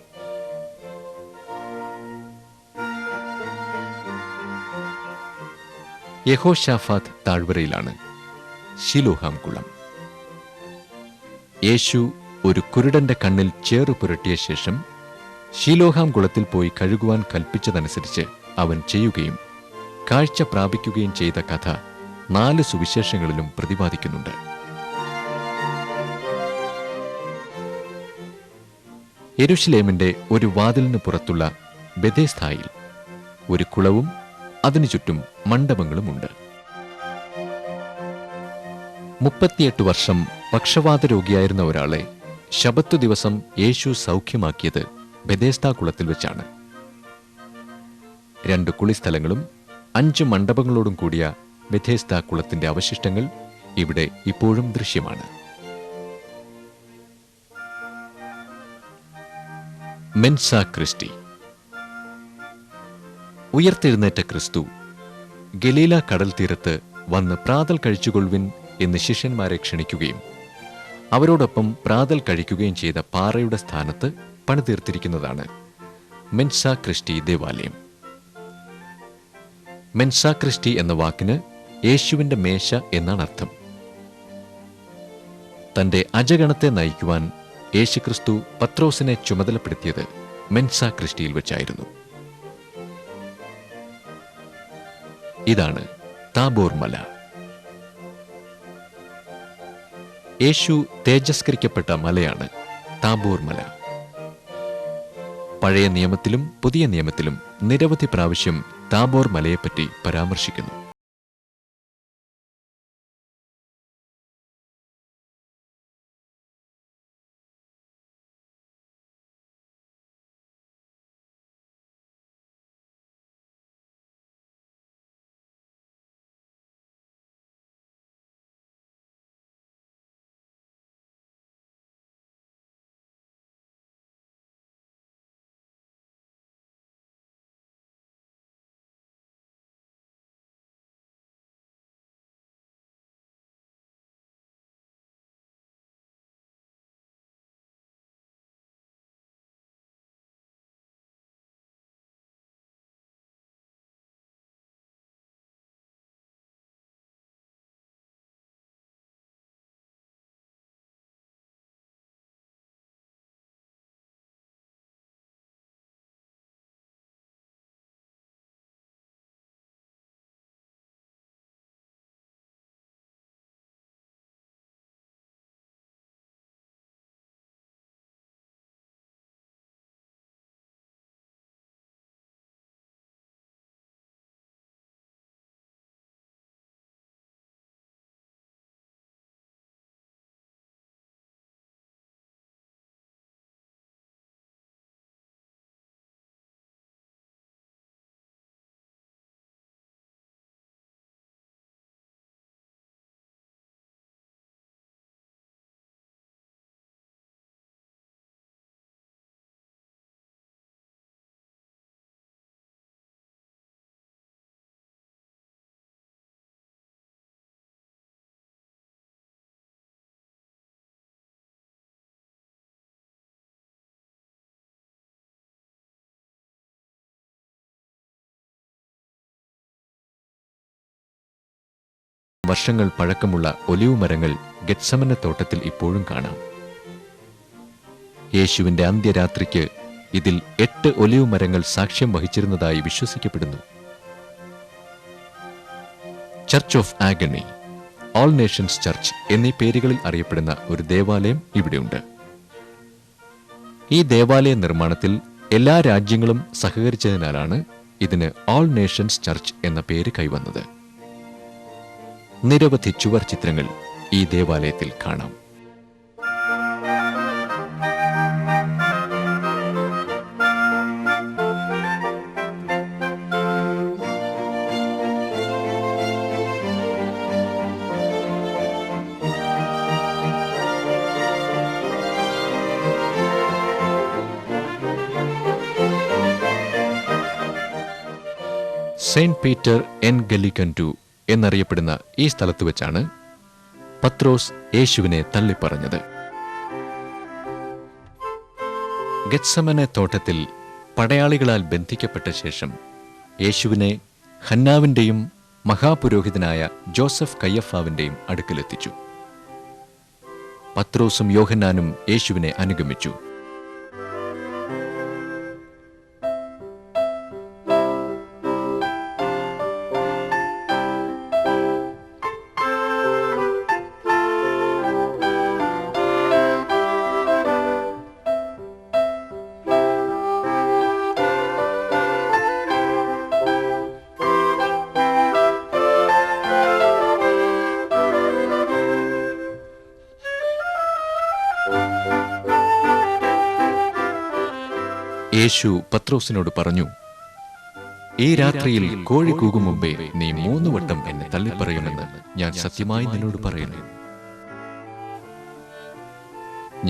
യഹോശാഫാത്ത് താഴ്വരയിലാണ് ശിലോഹാം കുളം. യേശു ഒരു കുരുടന്റെ കണ്ണിൽ ചേറു പുരട്ടിയ ശേഷം ശിലോഹാം കുളത്തിൽ പോയി കഴുകുവാൻ കൽപ്പിച്ചതനുസരിച്ച് അവൻ ചെയ്യുകയും കാഴ്ച പ്രാപിക്കുകയും ചെയ്ത കഥ 4 സുവിശേഷങ്ങളിലും പ്രതിപാദിക്കുന്നുണ്ട്. യെരുശലേമിന്റെ ഒരു വാതിലിന് പുറത്തുള്ള ബെഥെസ്ദായിൽ ഒരു കുളവും അതിനു ചുറ്റും മണ്ഡപങ്ങളുമുണ്ട്. 38 വർഷം പക്ഷവാത രോഗിയായിരുന്ന ഒരാളെ ശബത്ത് ദിവസം യേശു സൗഖ്യമാക്കിയത് ബെഥെസ്ദാ കുളത്തിൽ വെച്ചാണ്. 2 കുളിസ്ഥലങ്ങളും 5 മണ്ഡപങ്ങളോടും കൂടിയ ബെഥെസ്ദാ കുളത്തിന്റെ അവശിഷ്ടങ്ങൾ ഇവിടെ ഇപ്പോഴും ദൃശ്യമാണ്. മെൻസ ക്രിസ്റ്റി. ഉയർത്തെഴുന്നേറ്റ ക്രിസ്തു ഗലീല കടൽ തീരത്ത് വന്ന് പ്രാതൽ കഴിച്ചുകൊള്ളുവിൻ എന്ന് ശിഷ്യന്മാരെ ക്ഷണിക്കുകയും അവരോടൊപ്പം പ്രാതൽ കഴിക്കുകയും ചെയ്ത പാറയുടെ സ്ഥാനത്ത് പണിതീർത്തിരിക്കുന്നതാണ് മെൻസ ക്രിസ്റ്റി ദേവാലയം. മെൻസ ക്രിസ്റ്റി എന്ന വാക്കിന് യേശുവിന്റെ മേശ എന്നാണ് അർത്ഥം. തന്റെ അജഗണത്തെ നയിക്കുവാൻ യേശുക്രിസ്തു പത്രോസിനെ ചുമതലപ്പെടുത്തിയത് മെൻസ ക്രിസ്റ്റിയിൽ വെച്ചായിരുന്നു. ഇതാണ് താബോർ മല. യേശു തേജസ്കരിക്കപ്പെട്ട മലയാണ് താബോർ മല. പഴയ നിയമത്തിലും പുതിയ നിയമത്തിലും നിരവധി പ്രാവശ്യം താബോർ മലയെപ്പറ്റി പരാമർശിക്കുന്നു. വർഷങ്ങൾ പഴക്കമുള്ള ഒലിവ് മരങ്ങൾ ഗെത്സമനെ തോട്ടത്തിൽ ഇപ്പോഴും കാണാം. യേശുവിന്റെ അന്ത്യരാത്രിക്ക് ഇതിൽ 8 ഒലിവ് മരങ്ങൾ സാക്ഷ്യം വഹിച്ചിരുന്നതായി വിശ്വസിക്കപ്പെടുന്നു. Church of agony, all Nations church എന്നീ പേരുകളിൽ അറിയപ്പെടുന്ന ഒരു ദേവാലയം ഇവിടെയുണ്ട്. ഈ ദേവാലയ നിർമ്മാണത്തിൽ എല്ലാ രാജ്യങ്ങളും സഹകരിച്ചതിനാലാണ് ഇതിന് ഓൾ നേഷൻസ് ചർച്ച് എന്ന പേര് കൈവന്നത്. നിരവധി ചുവർ ചിത്രങ്ങൾ ഈ ദേവാലയത്തിൽ കാണാം. സെയിന്റ് പീറ്റർ എൻ ഗലിക്കൻറ്റു എന്നറിയപ്പെടുന്ന ഈ സ്ഥലത്ത് വെച്ചാണ് പത്രോസ് യേശുവിനെ തള്ളിപ്പറഞ്ഞത്. ഗെത്സമനെ തോട്ടത്തിൽ പടയാളികളാൽ ബന്ധിക്കപ്പെട്ട ശേഷം യേശുവിനെ ഹന്നാവിന്റെയും മഹാപുരോഹിതനായ ജോസഫ് കയ്യഫാവിന്റെയും അടുക്കലെത്തിച്ചു. പത്രോസും യോഹന്നാനും യേശുവിനെ അനുഗമിച്ചു. യേശു പത്രോസിനോട് പറഞ്ഞു, ഈ രാത്രിയിൽ കോഴി കൂകും മുമ്പേ നീ 3 വട്ടം എന്നെ തള്ളിപ്പറയുമെന്ന് ഞാൻ സത്യമായി നിന്നോട് പറയുന്നു.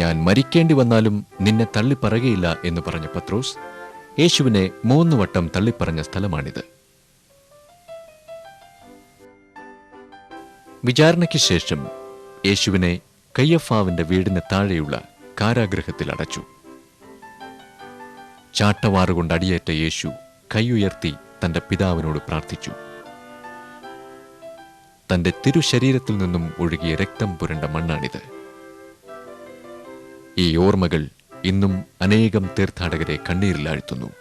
ഞാൻ മരിക്കേണ്ടി വന്നാലും നിന്നെ തള്ളിപ്പറയുകയില്ല എന്ന് പറഞ്ഞ പത്രോസ് യേശുവിനെ 3 വട്ടം തള്ളിപ്പറഞ്ഞ സ്ഥലമാണിത്. വിചാരണയ്ക്ക് ശേഷം യേശുവിനെ കയ്യഫാവിന്റെ വീടിന് താഴെയുള്ള കാരാഗൃഹത്തിൽ അടച്ചു. ചാട്ടവാറുകൊണ്ട് അടിയേറ്റ യേശു കൈയുയർത്തി തന്റെ പിതാവിനോട് പ്രാർത്ഥിച്ചു. തന്റെ തിരുശരീരത്തിൽ നിന്നും ഒഴുകിയ രക്തം പുരണ്ട മണ്ണാണിത്. ഈ ഓർമ്മകൾ ഇന്നും അനേകം തീർത്ഥാടകരെ കണ്ണീരിലാഴ്ത്തുന്നു.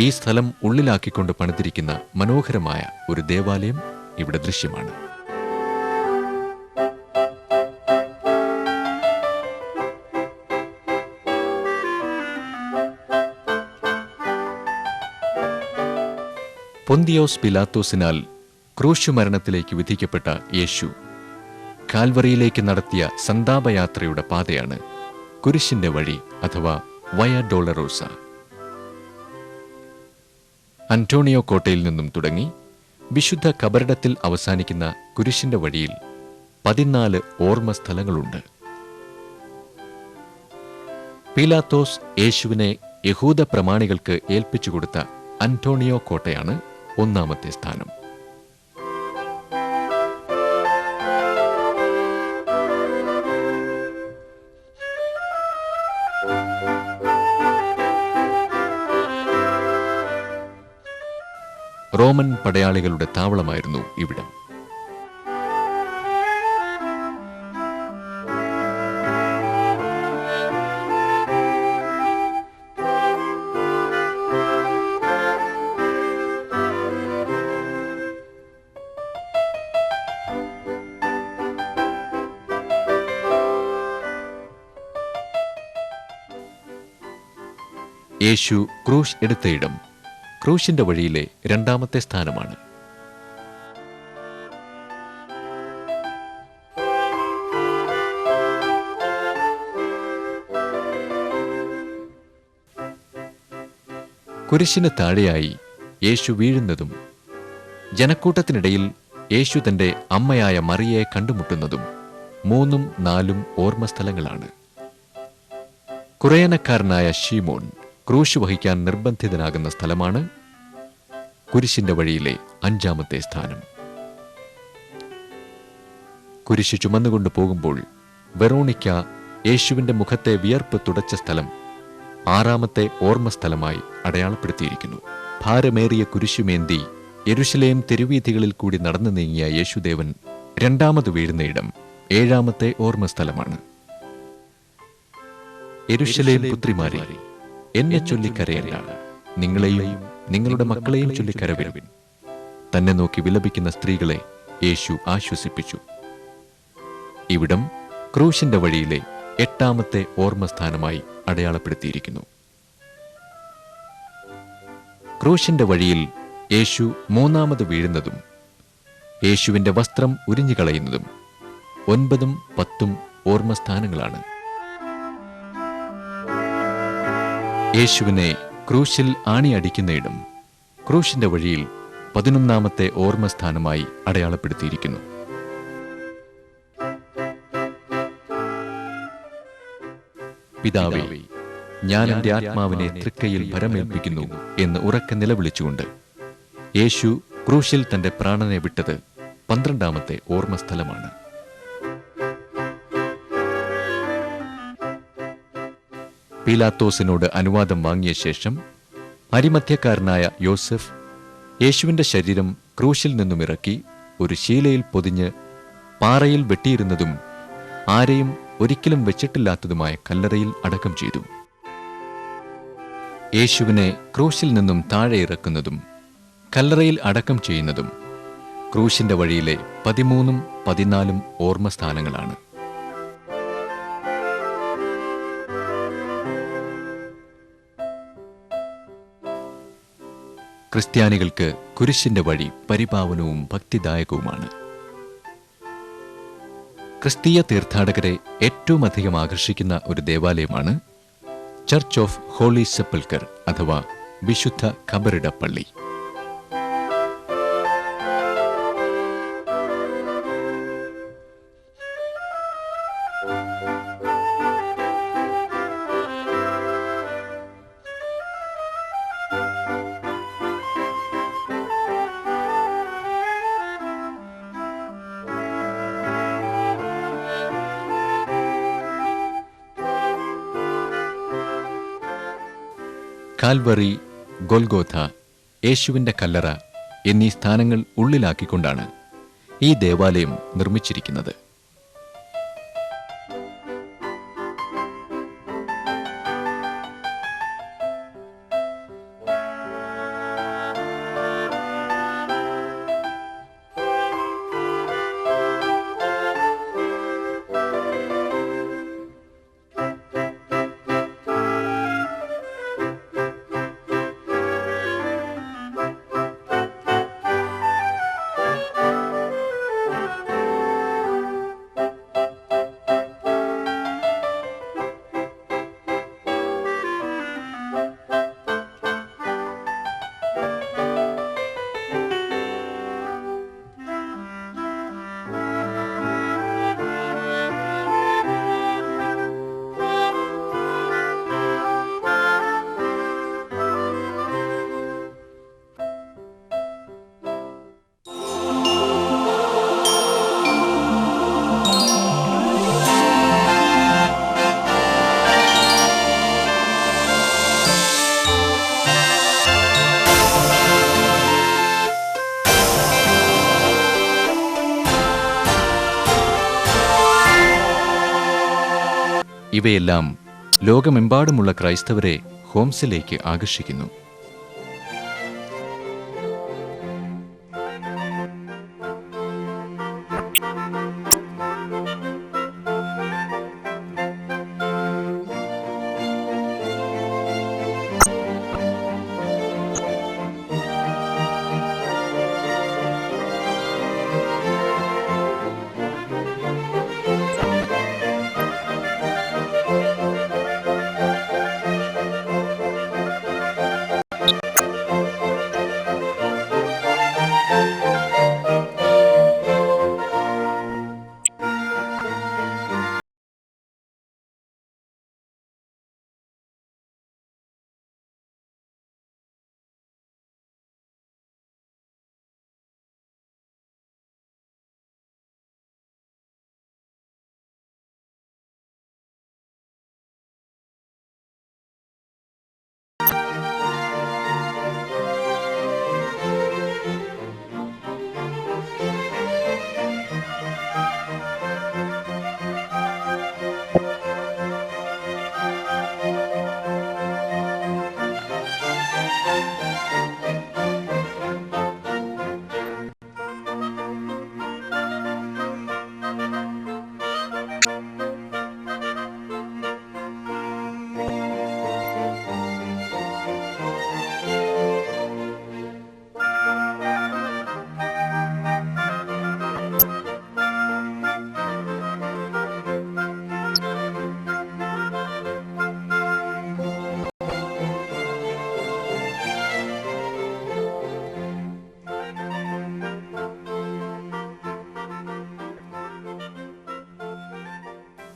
ഈ സ്ഥലം ഉള്ളിലാക്കിക്കൊണ്ട് പണിതിരിക്കുന്ന മനോഹരമായ ഒരു ദേവാലയം ഇവിടെ ദൃശ്യമാണ്. പൊന്തിയോസ് പിലാത്തോസിനാൽ ക്രൂശുമരണത്തിലേക്ക് വിധിക്കപ്പെട്ട യേശു കാൽവറിയിലേക്ക് നടത്തിയ സന്താപയാത്രയുടെ പാതയാണ് കുരിശിന്റെ വഴി അഥവാ വയ ഡോളറോസ. അന്റോണിയോ കോട്ടയിൽ നിന്നും തുടങ്ങി വിശുദ്ധ കബറിടത്തിൽ അവസാനിക്കുന്ന കുരിശിന്റെ വഴിയിൽ 14 ഓർമ്മ സ്ഥലങ്ങളുണ്ട്. പീലാത്തോസ് യേശുവിനെ യഹൂദ പ്രമാണികൾക്ക് ഏൽപ്പിച്ചുകൊടുത്ത അന്റോണിയോ കോട്ടയാണ് 1ാമത്തെ സ്ഥാനം. റോമൻ പടയാളികളുടെ താവളമായിരുന്നു ഇവിടം. യേശു ക്രൂശ് എടുത്തയിടം ക്രൂശിന്റെ വഴിയിലെ 2ാമത്തെ സ്ഥാനമാണ്. കുരിശിന് താഴെയായി യേശു വീഴുന്നതും ജനക്കൂട്ടത്തിനിടയിൽ യേശു തന്റെ അമ്മയായ മറിയയെ കണ്ടുമുട്ടുന്നതും 3ഉം 4ഉം ഓർമ്മ സ്ഥലങ്ങളാണ്. കുറേനക്കാരനായ ശീമോൻ ക്രൂശ് വഹിക്കാൻ നിർബന്ധിതനാകുന്ന സ്ഥലമാണ് കുരിശിന്റെ വഴിയിലെ 5ാമത്തെ സ്ഥാനം. കുരിശ് ചുമന്നുകൊണ്ട് പോകുമ്പോൾ വെറോണിക്ക യേശുവിന്റെ മുഖത്തെ വിയർപ്പ് തുടച്ച സ്ഥലം 6ാമത്തെ ഓർമ്മ സ്ഥലമായി അടയാളപ്പെടുത്തിയിരിക്കുന്നു. ഭാരമേറിയ കുരിശുമേന്തി യെരുശലേം തെരുവീഥികളിൽ കൂടി നടന്നു നീങ്ങിയ യേശുദേവൻ രണ്ടാമത് വീഴുന്ന ഇടം 7-ാമത്തെ ഓർമ്മസ്ഥലമാണ്. യെരുശലേം പുത്രിമാരെ, എന്നെ ചൊല്ലിക്കരയല്ല, നിങ്ങളെയും നിങ്ങളുടെ മക്കളെയും ചൊല്ലിക്കരവിൻ. തന്നെ നോക്കി വിലപിക്കുന്ന സ്ത്രീകളെ യേശു ആശ്വസിപ്പിച്ചു. ഇവിടം ക്രൂശിന്റെ വഴിയിലെ 8-ാമത്തെ ഓർമ്മസ്ഥാനമായി അടയാളപ്പെടുത്തിയിരിക്കുന്നു. ക്രൂശിന്റെ വഴിയിൽ യേശു 3-ാമത് വീഴുന്നതും യേശുവിന്റെ വസ്ത്രം ഉരിഞ്ഞുകളയുന്നതും 9-ഉം 10-ഉം ഓർമ്മസ്ഥാനങ്ങളാണ്. യേശുവിനെ ക്രൂശിൽ ആണിയടിക്കുന്നയിടം ക്രൂശിന്റെ വഴിയിൽ 11-ാമത്തെ ഓർമ്മസ്ഥാനമായി അടയാളപ്പെടുത്തിയിരിക്കുന്നു. പിതാവേ, ഞാൻ എൻ്റെ ആത്മാവിനെ തൃക്കൈയിൽ ഭരമേൽപ്പിക്കുന്നു എന്ന് ഉറക്കെ നിലവിളിച്ചുകൊണ്ട് യേശു ക്രൂശിൽ തന്റെ പ്രാണനെ വിട്ടത് 12-ാമത്തെ ഓർമ്മസ്ഥലമാണ്. പീലാത്തോസിനോട് അനുവാദം വാങ്ങിയ ശേഷം അരിമധ്യക്കാരനായ യോസഫ് യേശുവിന്റെ ശരീരം ക്രൂശിൽ നിന്നും ഇറക്കി ഒരു ശീലയിൽ പൊതിഞ്ഞ് പാറയിൽ വെട്ടിയിരുന്നതും ആരെയും ഒരിക്കലും വെച്ചിട്ടില്ലാത്തതുമായ കല്ലറയിൽ അടക്കം ചെയ്തു. യേശുവിനെ ക്രൂശിൽ നിന്നും താഴെ ഇറക്കുന്നതും കല്ലറയിൽ അടക്കം ചെയ്യുന്നതും ക്രൂശിന്റെ വഴിയിലെ 13-ഉം 14-ഉം ഓർമ്മസ്ഥാനങ്ങളാണ്. ക്രിസ്ത്യാനികൾക്ക് കുരിശിന്റെ വഴി പരിപാവനവും ഭക്തിദായകവുമാണ്. ക്രിസ്തീയ തീർത്ഥാടകരെ ഏറ്റവും അധികം ആകർഷിക്കുന്ന ഒരു ദേവാലയമാണ് ചർച്ച് ഓഫ് ഹോളി സെപ്പൽക്കർ അഥവാ വിശുദ്ധ കബറിട പള്ളി. കാൽവറി, ഗൊൽഗോഥ, യേശുവിന്റെ കല്ലറ എന്നീ സ്ഥാനങ്ങൾ ഉള്ളിലാക്കിക്കൊണ്ടാണ് ഈ ദേവാലയം നിർമ്മിച്ചിരിക്കുന്നത്. ഇവയെല്ലാം ലോകമെമ്പാടുമുള്ള ക്രൈസ്തവരെ ഹോംസിലേക്ക് ആകർഷിക്കുന്നു.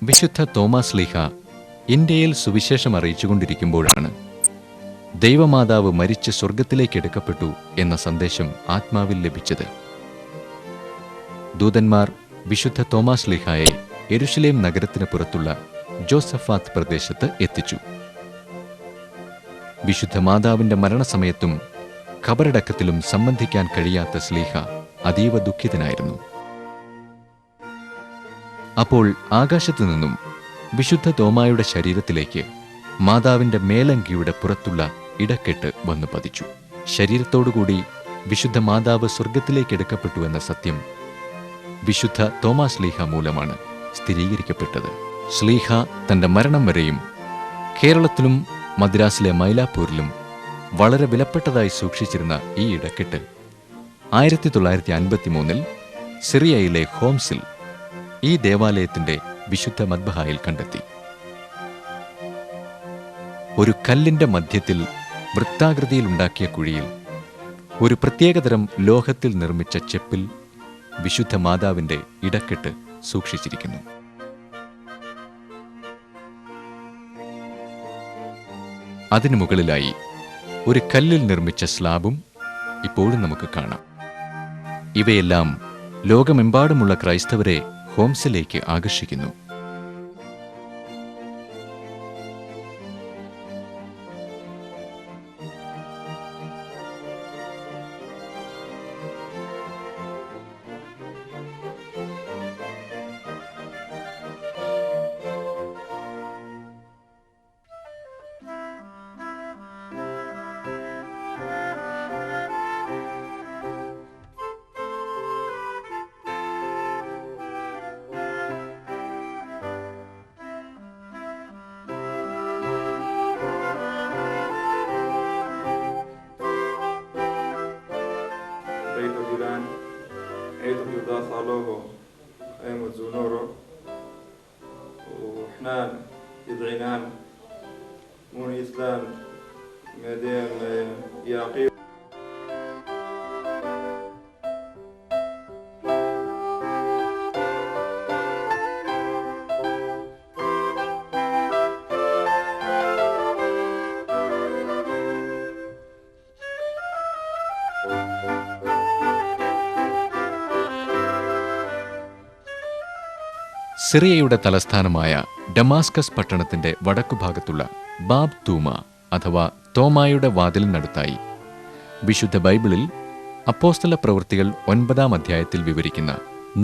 വിശുദ്ധ തോമാസ് ലീഹ ഇന്ത്യയിൽ സുവിശേഷം അറിയിച്ചുകൊണ്ടിരിക്കുമ്പോഴാണ് ദൈവമാതാവ് മരിച്ച് സ്വർഗത്തിലേക്ക് എടുക്കപ്പെട്ടു എന്ന സന്ദേശം ആത്മാവിൽ ലഭിച്ചത്. ദൂതന്മാർ വിശുദ്ധ തോമാസ് ലീഹായെ യെരുശലേം നഗരത്തിന് പുറത്തുള്ള ജോസഫാത്ത് പ്രദേശത്ത് എത്തിച്ചു. വിശുദ്ധ മാതാവിന്റെ മരണസമയത്തും ഖബറടക്കത്തിലും സംബന്ധിക്കാൻ കഴിയാത്ത സ്ലീഹ അതീവ ദുഃഖിതനായിരുന്നു. അപ്പോൾ ആകാശത്തു നിന്നും വിശുദ്ധ തോമായുടെ ശരീരത്തിലേക്ക് മാതാവിന്റെ മേലങ്കിയുടെ പുറത്തുള്ള ഇടക്കെട്ട് വന്നു പതിച്ചു. ശരീരത്തോടുകൂടി വിശുദ്ധ മാതാവ് സ്വർഗത്തിലേക്ക് എടുക്കപ്പെട്ടു എന്ന സത്യം വിശുദ്ധ തോമാസ് ലീഹ മൂലമാണ് സ്ഥിരീകരിക്കപ്പെട്ടത്. ശ്ലീഹ തന്റെ മരണം വരെയും കേരളത്തിലും മദ്രാസിലെ മൈലാപ്പൂരിലും വളരെ വിലപ്പെട്ടതായി സൂക്ഷിച്ചിരുന്ന ഈ ഇടക്കെട്ട് 1953 സിറിയയിലെ ഹോംസിൽ ഈ ദേവാലയത്തിന്റെ വിശുദ്ധ മദ്ബഹായിൽ കണ്ടെത്തി. ഒരു കല്ലിന്റെ മധ്യത്തിൽ വൃത്താകൃതിയിലുണ്ടാക്കിയ കുഴിയിൽ ഒരു പ്രത്യേകതരം ലോഹത്തിൽ നിർമ്മിച്ച ചെപ്പിൽ വിശുദ്ധ മാതാവിന്റെ ഇടക്കെട്ട് സൂക്ഷിച്ചിരിക്കുന്നു. അതിനു മുകളിലായി ഒരു കല്ലിൽ നിർമ്മിച്ച സ്ലാബും ഇപ്പോഴും നമുക്ക് കാണാം. ഇവയെല്ലാം ലോകമെമ്പാടുമുള്ള ക്രൈസ്തവരെ ഹോംസിലേക്ക് ആകർഷിക്കുന്നു. بيت جيران عيد يضاف عليه أيام زونورو وحنان يدعينان مون إسلام مدين يعقيب സിറിയയുടെ തലസ്ഥാനമായ ഡമാസ്കസ് പട്ടണത്തിന്റെ വടക്കുഭാഗത്തുള്ള ബാബ് തൂമ അഥവാ തോമായുടെ വാതിലിനടുത്തായി വിശുദ്ധ ബൈബിളിൽ അപ്പോസ്തല പ്രവൃത്തികൾ 9-ാം അധ്യായത്തിൽ വിവരിക്കുന്ന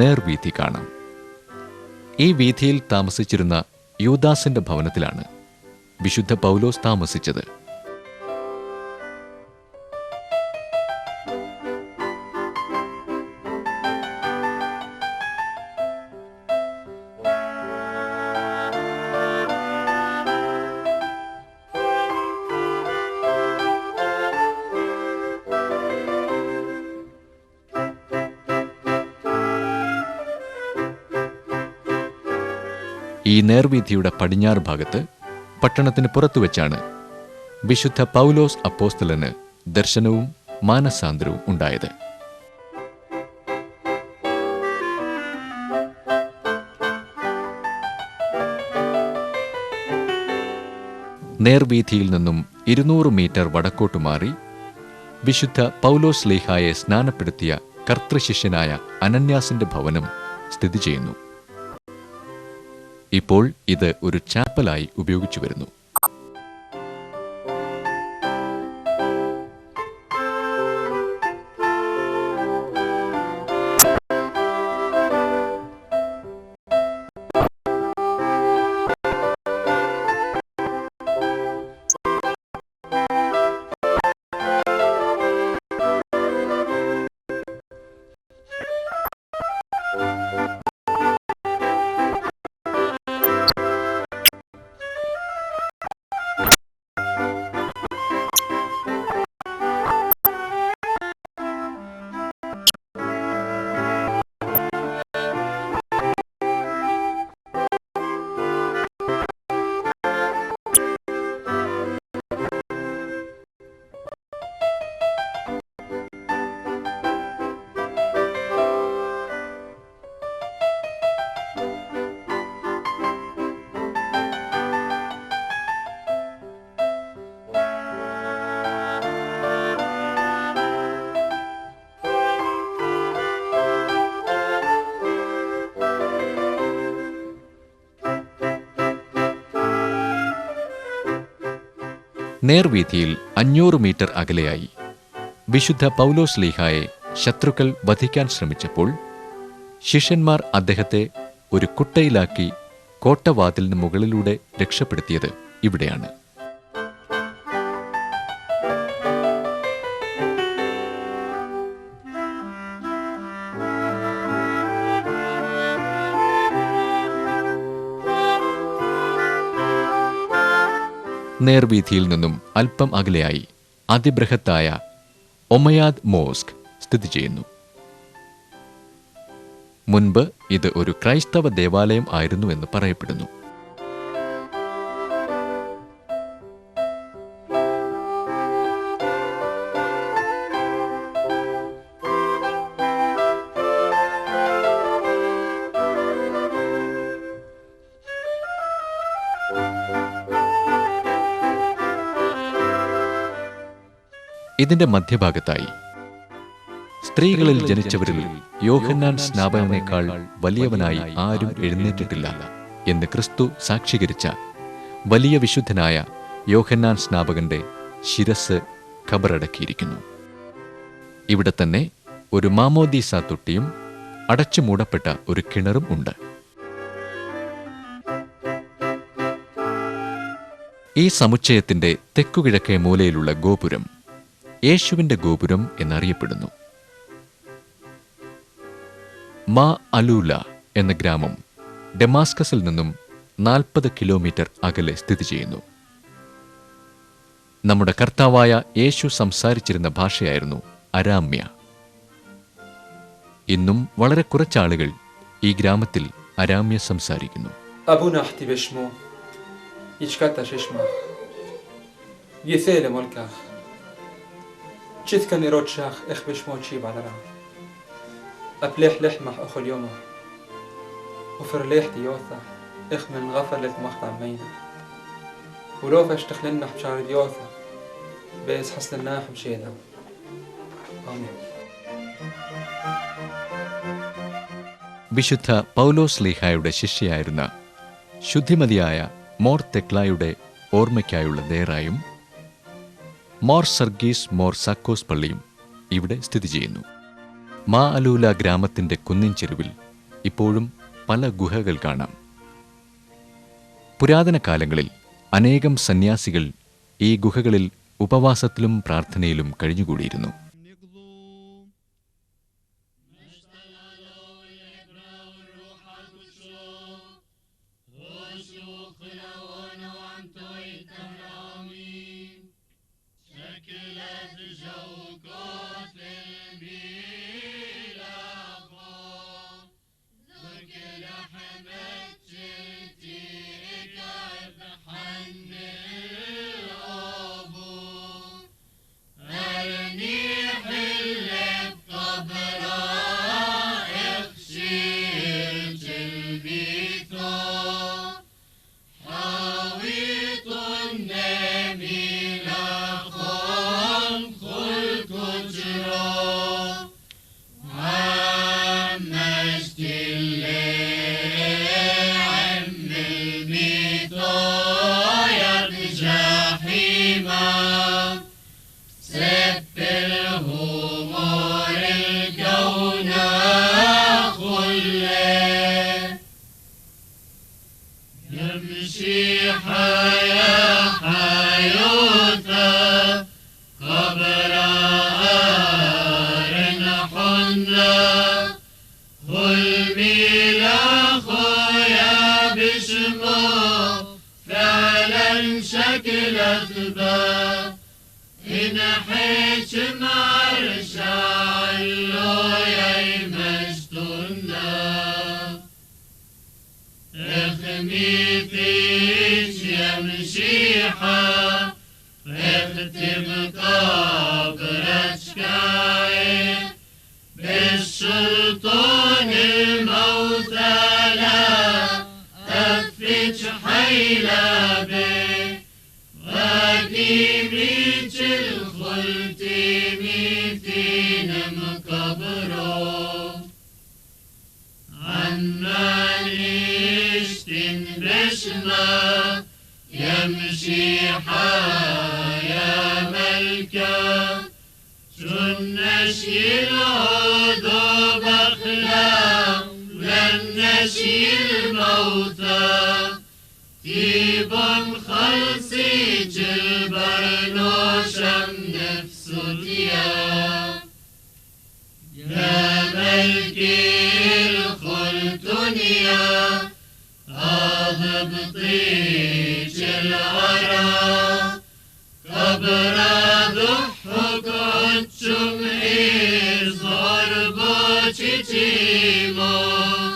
നേർവീഥി കാണാം. ഈ വീഥിയിൽ താമസിച്ചിരുന്ന യൂദാസിന്റെ ഭവനത്തിലാണ് വിശുദ്ധ പൗലോസ് താമസിച്ചത്. ഈ നേർവീഥിയുടെ പടിഞ്ഞാറ് ഭാഗത്ത് പട്ടണത്തിന് പുറത്തുവെച്ചാണ് വിശുദ്ധ പൗലോസ് അപ്പോസ്തലന് ദർശനവും മാനസാന്തരവും ഉണ്ടായത്. നേർവീഥിയിൽ നിന്നും 200 മീറ്റർ വടക്കോട്ടു മാറി വിശുദ്ധ പൗലോസ് ലീഹായെ സ്നാനപ്പെടുത്തിയ കർത്തൃശിഷ്യനായ അനന്യാസിന്റെ ഭവനം സ്ഥിതി ചെയ്യുന്നു. ഇപ്പോൾ ഇത് ഒരു ചാപ്പലായി ഉപയോഗിച്ചു വരുന്നു. നേർവീഥിയിൽ 500 മീറ്റർ അകലെയായി വിശുദ്ധ പൗലോസ് ശ്ലീഹായെ ശത്രുക്കൾ വധിക്കാൻ ശ്രമിച്ചപ്പോൾ ശിഷ്യന്മാർ അദ്ദേഹത്തെ ഒരു കുട്ടയിലാക്കി കോട്ടവാതിലിന് മുകളിലൂടെ രക്ഷപ്പെടുത്തിയത് ഇവിടെയാണ്. നേർവീഥിയിൽ നിന്നും അല്പം അകലെയായി അതിബൃഹത്തായ ഒമയാദ് മോസ്ക് സ്ഥിതി ചെയ്യുന്നു. മുൻപ് ഇത് ഒരു ക്രൈസ്തവ ദേവാലയം ആയിരുന്നു എന്ന് പറയപ്പെടുന്നു. ഇതിന്റെ മധ്യഭാഗത്തായി സ്ത്രീകളിൽ ജനിച്ചവരിൽ യോഹന്നാൻ സ്നാപകനേക്കാൾ വലിയവനായി ആരും എഴുന്നേറ്റിട്ടില്ല എന്ന് ക്രിസ്തു സാക്ഷീകരിച്ച വലിയ വിശുദ്ധനായ യോഹന്നാൻ സ്നാപകന്റെ ശിരസ് ഖബറടക്കിയിരിക്കുന്നു. ഇവിടെ തന്നെ ഒരു മാമോദീസ തൊട്ടിയും അടച്ചു മൂടപ്പെട്ട ഒരു കിണറും ഉണ്ട്. ഈ സമുച്ചയത്തിന്റെ തെക്കുകിഴക്കേ മൂലയിലുള്ള ഗോപുരം യേശുവിന്റെ ഗോപുരം എന്നറിയപ്പെടുന്നു. മാ അലൂല എന്ന ഗ്രാമം ഡെമാസ്കസിൽ നിന്നും 40 കിലോമീറ്റർ അകലെ സ്ഥിതി ചെയ്യുന്നു. നമ്മുടെ കർത്താവായ യേശു സംസാരിച്ചിരുന്ന ഭാഷയായിരുന്നു അരാമ്യ. ഇന്നും വളരെ കുറച്ചാളുകൾ ഈ ഗ്രാമത്തിൽ അരാമ്യ സംസാരിക്കുന്നു. تشيثكن يرود شاخ إخ بشمو تشيب على رام أبليح لحمح أخو اليومه وفرليح ديوثا إخ من غفر للمقطع مينا ولو فاشتخلنا بشار ديوثا بيس حسلناح مشينا آمين. വിശുദ്ധ പൗലോസ് ശ്ലീഹായുടെ ശിഷ്യയായിരുന്ന ശുദ്ധിമതിയായ മോർ തെക്ലായുടെ ഓർമ്മയ്ക്കായുള്ള ദേറായും മോർ സർഗീസ് മോർ സാക്കോസ് പള്ളിയും ഇവിടെ സ്ഥിതി ചെയ്യുന്നു. മാ അലൂല ഗ്രാമത്തിന്റെ കുന്നിൻ ചെരുവിൽ ഇപ്പോഴും പല ഗുഹകൾ കാണാം. പുരാതന കാലങ്ങളിൽ അനേകം സന്യാസികൾ ഈ ഗുഹകളിൽ ഉപവാസത്തിലും പ്രാർത്ഥനയിലും കഴിഞ്ഞുകൂടിയിരുന്നു. يمشي حيا ملكا شنشي العذب أخلام لن نشي الموتى تيبا خلصي جلبرنوشم نفسوتيا يا ملكي الخلتنيا أضبطيش العرا قبر ضحك عدشم إزهر بوشي تيمون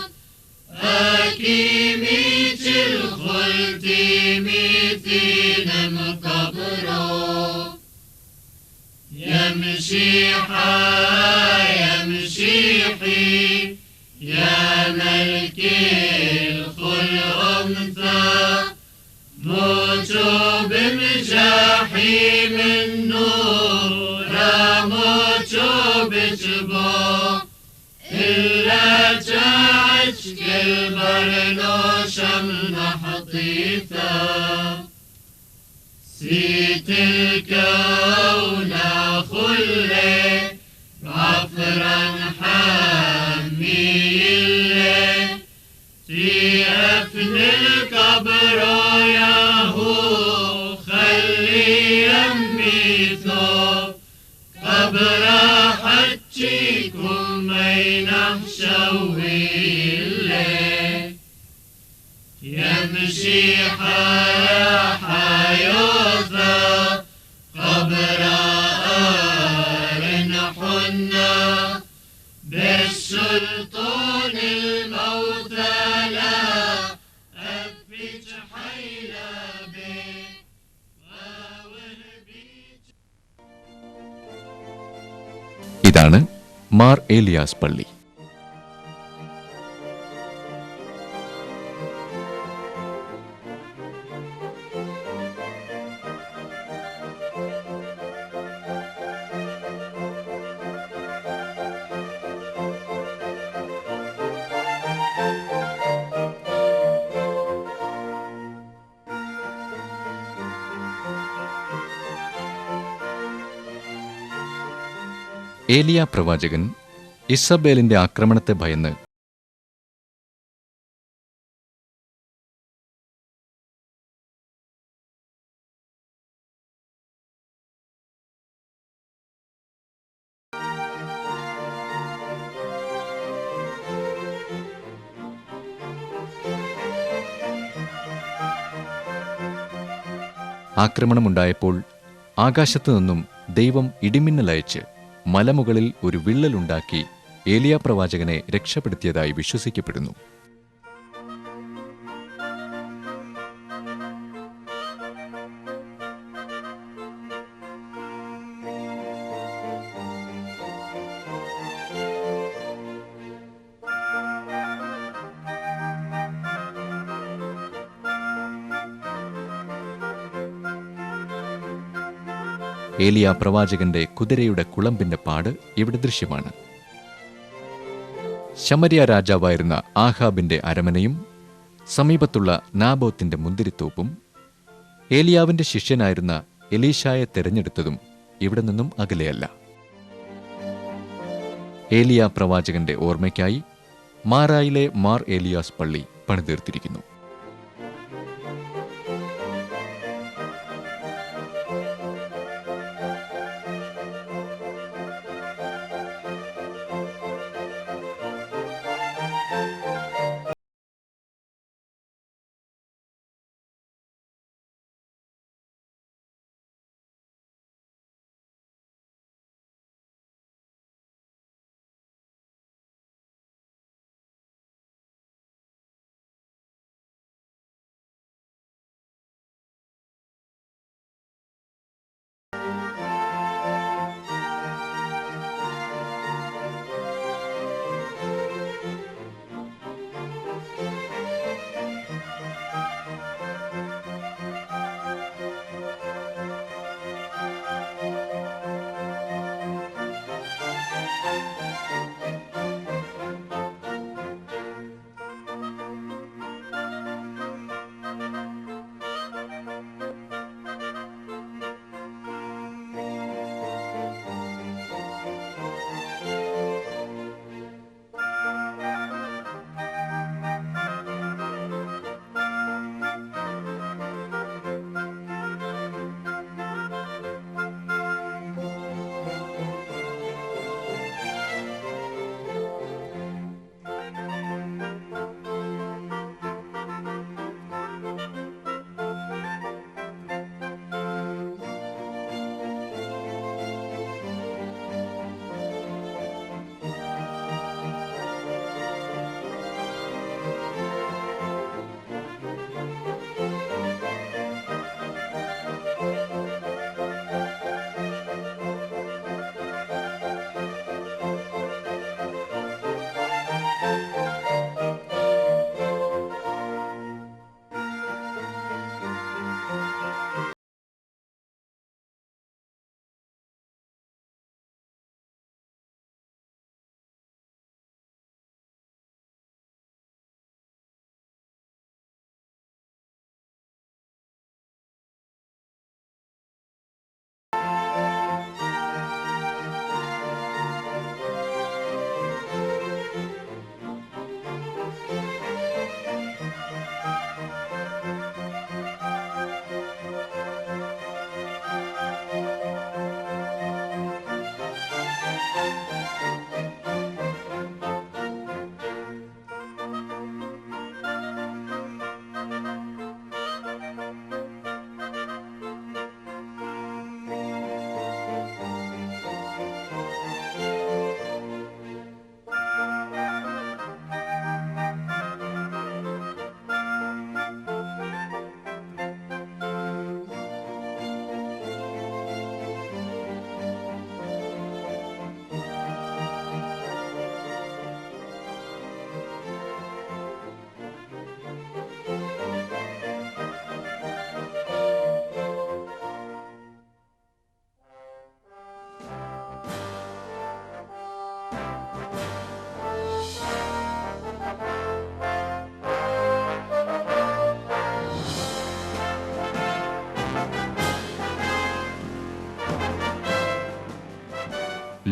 أكيميش الخلتي ميتين مقبرو يمشي يمشي حي يا ملكي الخل أنثى موتو بمجاحي من نور موتو بجبو إلا جاعتك البرنوشة من حطيثة سيت الكون خلي عفرا حمي اللي في أفن القبر ياهو خلي يمي ثوب قبر حجيكم بين شوي اللي يمشي حيوثا قبر حنا بالسلطان الموتى لا أفج حيلا به ഇതാണ് മാർ ഏലിയാസ് പള്ളി. ഏലിയ പ്രവാചകൻ ഇസബേലിന്റെ ആക്രമണത്തെ ഭയന്ന് ആക്രമണമുണ്ടായപ്പോൾ ആകാശത്തു നിന്നും ദൈവം ഇടിമിന്നലയച്ച് മലമുകളിൽ ഒരു വിള്ളലുണ്ടാക്കി ഏലിയ പ്രവാചകനെ രക്ഷപ്പെടുത്തിയതായി വിശ്വസിക്കപ്പെടുന്നു. ഏലിയ പ്രവാചകന്റെ കുതിരയുടെ കുളമ്പിന്റെ പാട് ഇവിടെ ദൃശ്യമാണ്. ശമരിയ രാജാവായിരുന്ന ആഹാബിന്റെ അരമനയും സമീപത്തുള്ള നാബോത്തിന്റെ മുന്തിരിത്തോപ്പും ഏലിയാവിന്റെ ശിഷ്യനായിരുന്ന എലീശായെ തെരഞ്ഞെടുത്തതും ഇവിടെ നിന്നും അകലെയല്ല. ഏലിയ പ്രവാചകന്റെ ഓർമ്മയ്ക്കായി മാറായിലെ മാർ ഏലിയാസ് പള്ളി പണിതീർത്തിരിക്കുന്നു.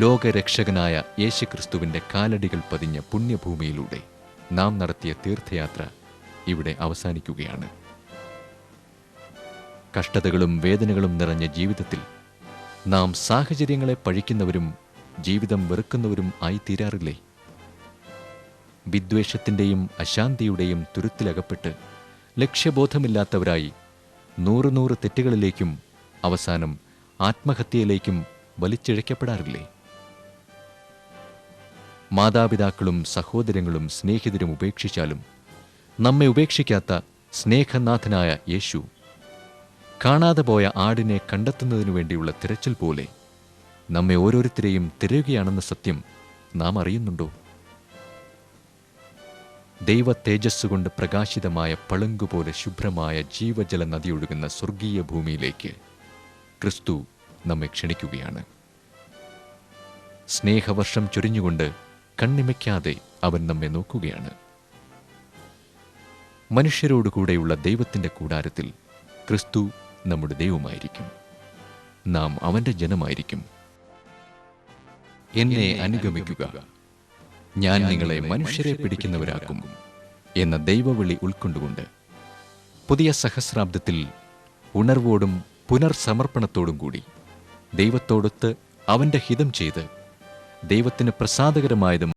ലോകരക്ഷകനായ യേശുക്രിസ്തുവിൻ്റെ കാലടികൾ പതിഞ്ഞ പുണ്യഭൂമിയിലൂടെ നാം നടത്തിയ തീർത്ഥയാത്ര ഇവിടെ അവസാനിക്കുകയാണ്. കഷ്ടതകളും വേദനകളും നിറഞ്ഞ ജീവിതത്തിൽ നാം സാഹചര്യങ്ങളെ പഴിക്കുന്നവരും ജീവിതം വെറുക്കുന്നവരും ആയിത്തീരാറില്ലേ? വിദ്വേഷത്തിൻ്റെയും അശാന്തിയുടെയും തുരുത്തിലകപ്പെട്ട് ലക്ഷ്യബോധമില്ലാത്തവരായി 100 തെറ്റുകളിലേക്കും അവസാനം ആത്മഹത്യയിലേക്കും വലിച്ചിഴക്കപ്പെടാറില്ലേ? മാതാപിതാക്കളും സഹോദരങ്ങളും സ്നേഹിതരും ഉപേക്ഷിച്ചാലും നമ്മെ ഉപേക്ഷിക്കാത്ത സ്നേഹനാഥനായ യേശു കാണാതെ പോയ ആടിനെ കണ്ടെത്തുന്നതിനു വേണ്ടിയുള്ള തിരച്ചിൽ പോലെ നമ്മെ ഓരോരുത്തരെയും തിരയുകയാണെന്ന സത്യം നാം അറിയുന്നുണ്ടോ? ദൈവ തേജസ്സുകൊണ്ട് പ്രകാശിതമായ പളുങ്കുപോലെ ശുഭ്രമായ ജീവജല നദിയൊഴുകുന്ന സ്വർഗീയ ഭൂമിയിലേക്ക് ക്രിസ്തു നമ്മെ ക്ഷണിക്കുകയാണ്. സ്നേഹവർഷം ചൊരിഞ്ഞുകൊണ്ട് കണ്ണിമയ്ക്കാതെ അവൻ നമ്മെ നോക്കുകയാണ്. മനുഷ്യരോടുകൂടെയുള്ള ദൈവത്തിൻ്റെ കൂടാരത്തിൽ ക്രിസ്തു നമ്മുടെ ദൈവമായിരിക്കും. നാം അവൻ്റെ ജനമായിരിക്കും. എന്നെ അനുഗമിക്കുക, ഞാൻ നിങ്ങളെ മനുഷ്യരെ പിടിക്കുന്നവരാക്കും എന്ന ദൈവവിളി ഉൾക്കൊണ്ടുകൊണ്ട് പുതിയ സഹസ്രാബ്ദത്തിൽ ഉണർവോടും പുനർസമർപ്പണത്തോടും കൂടി ദൈവത്തോടൊത്ത് അവൻ്റെ ഹിതം ചെയ്ത് ദൈവത്തിന് പ്രസാദകരമായതും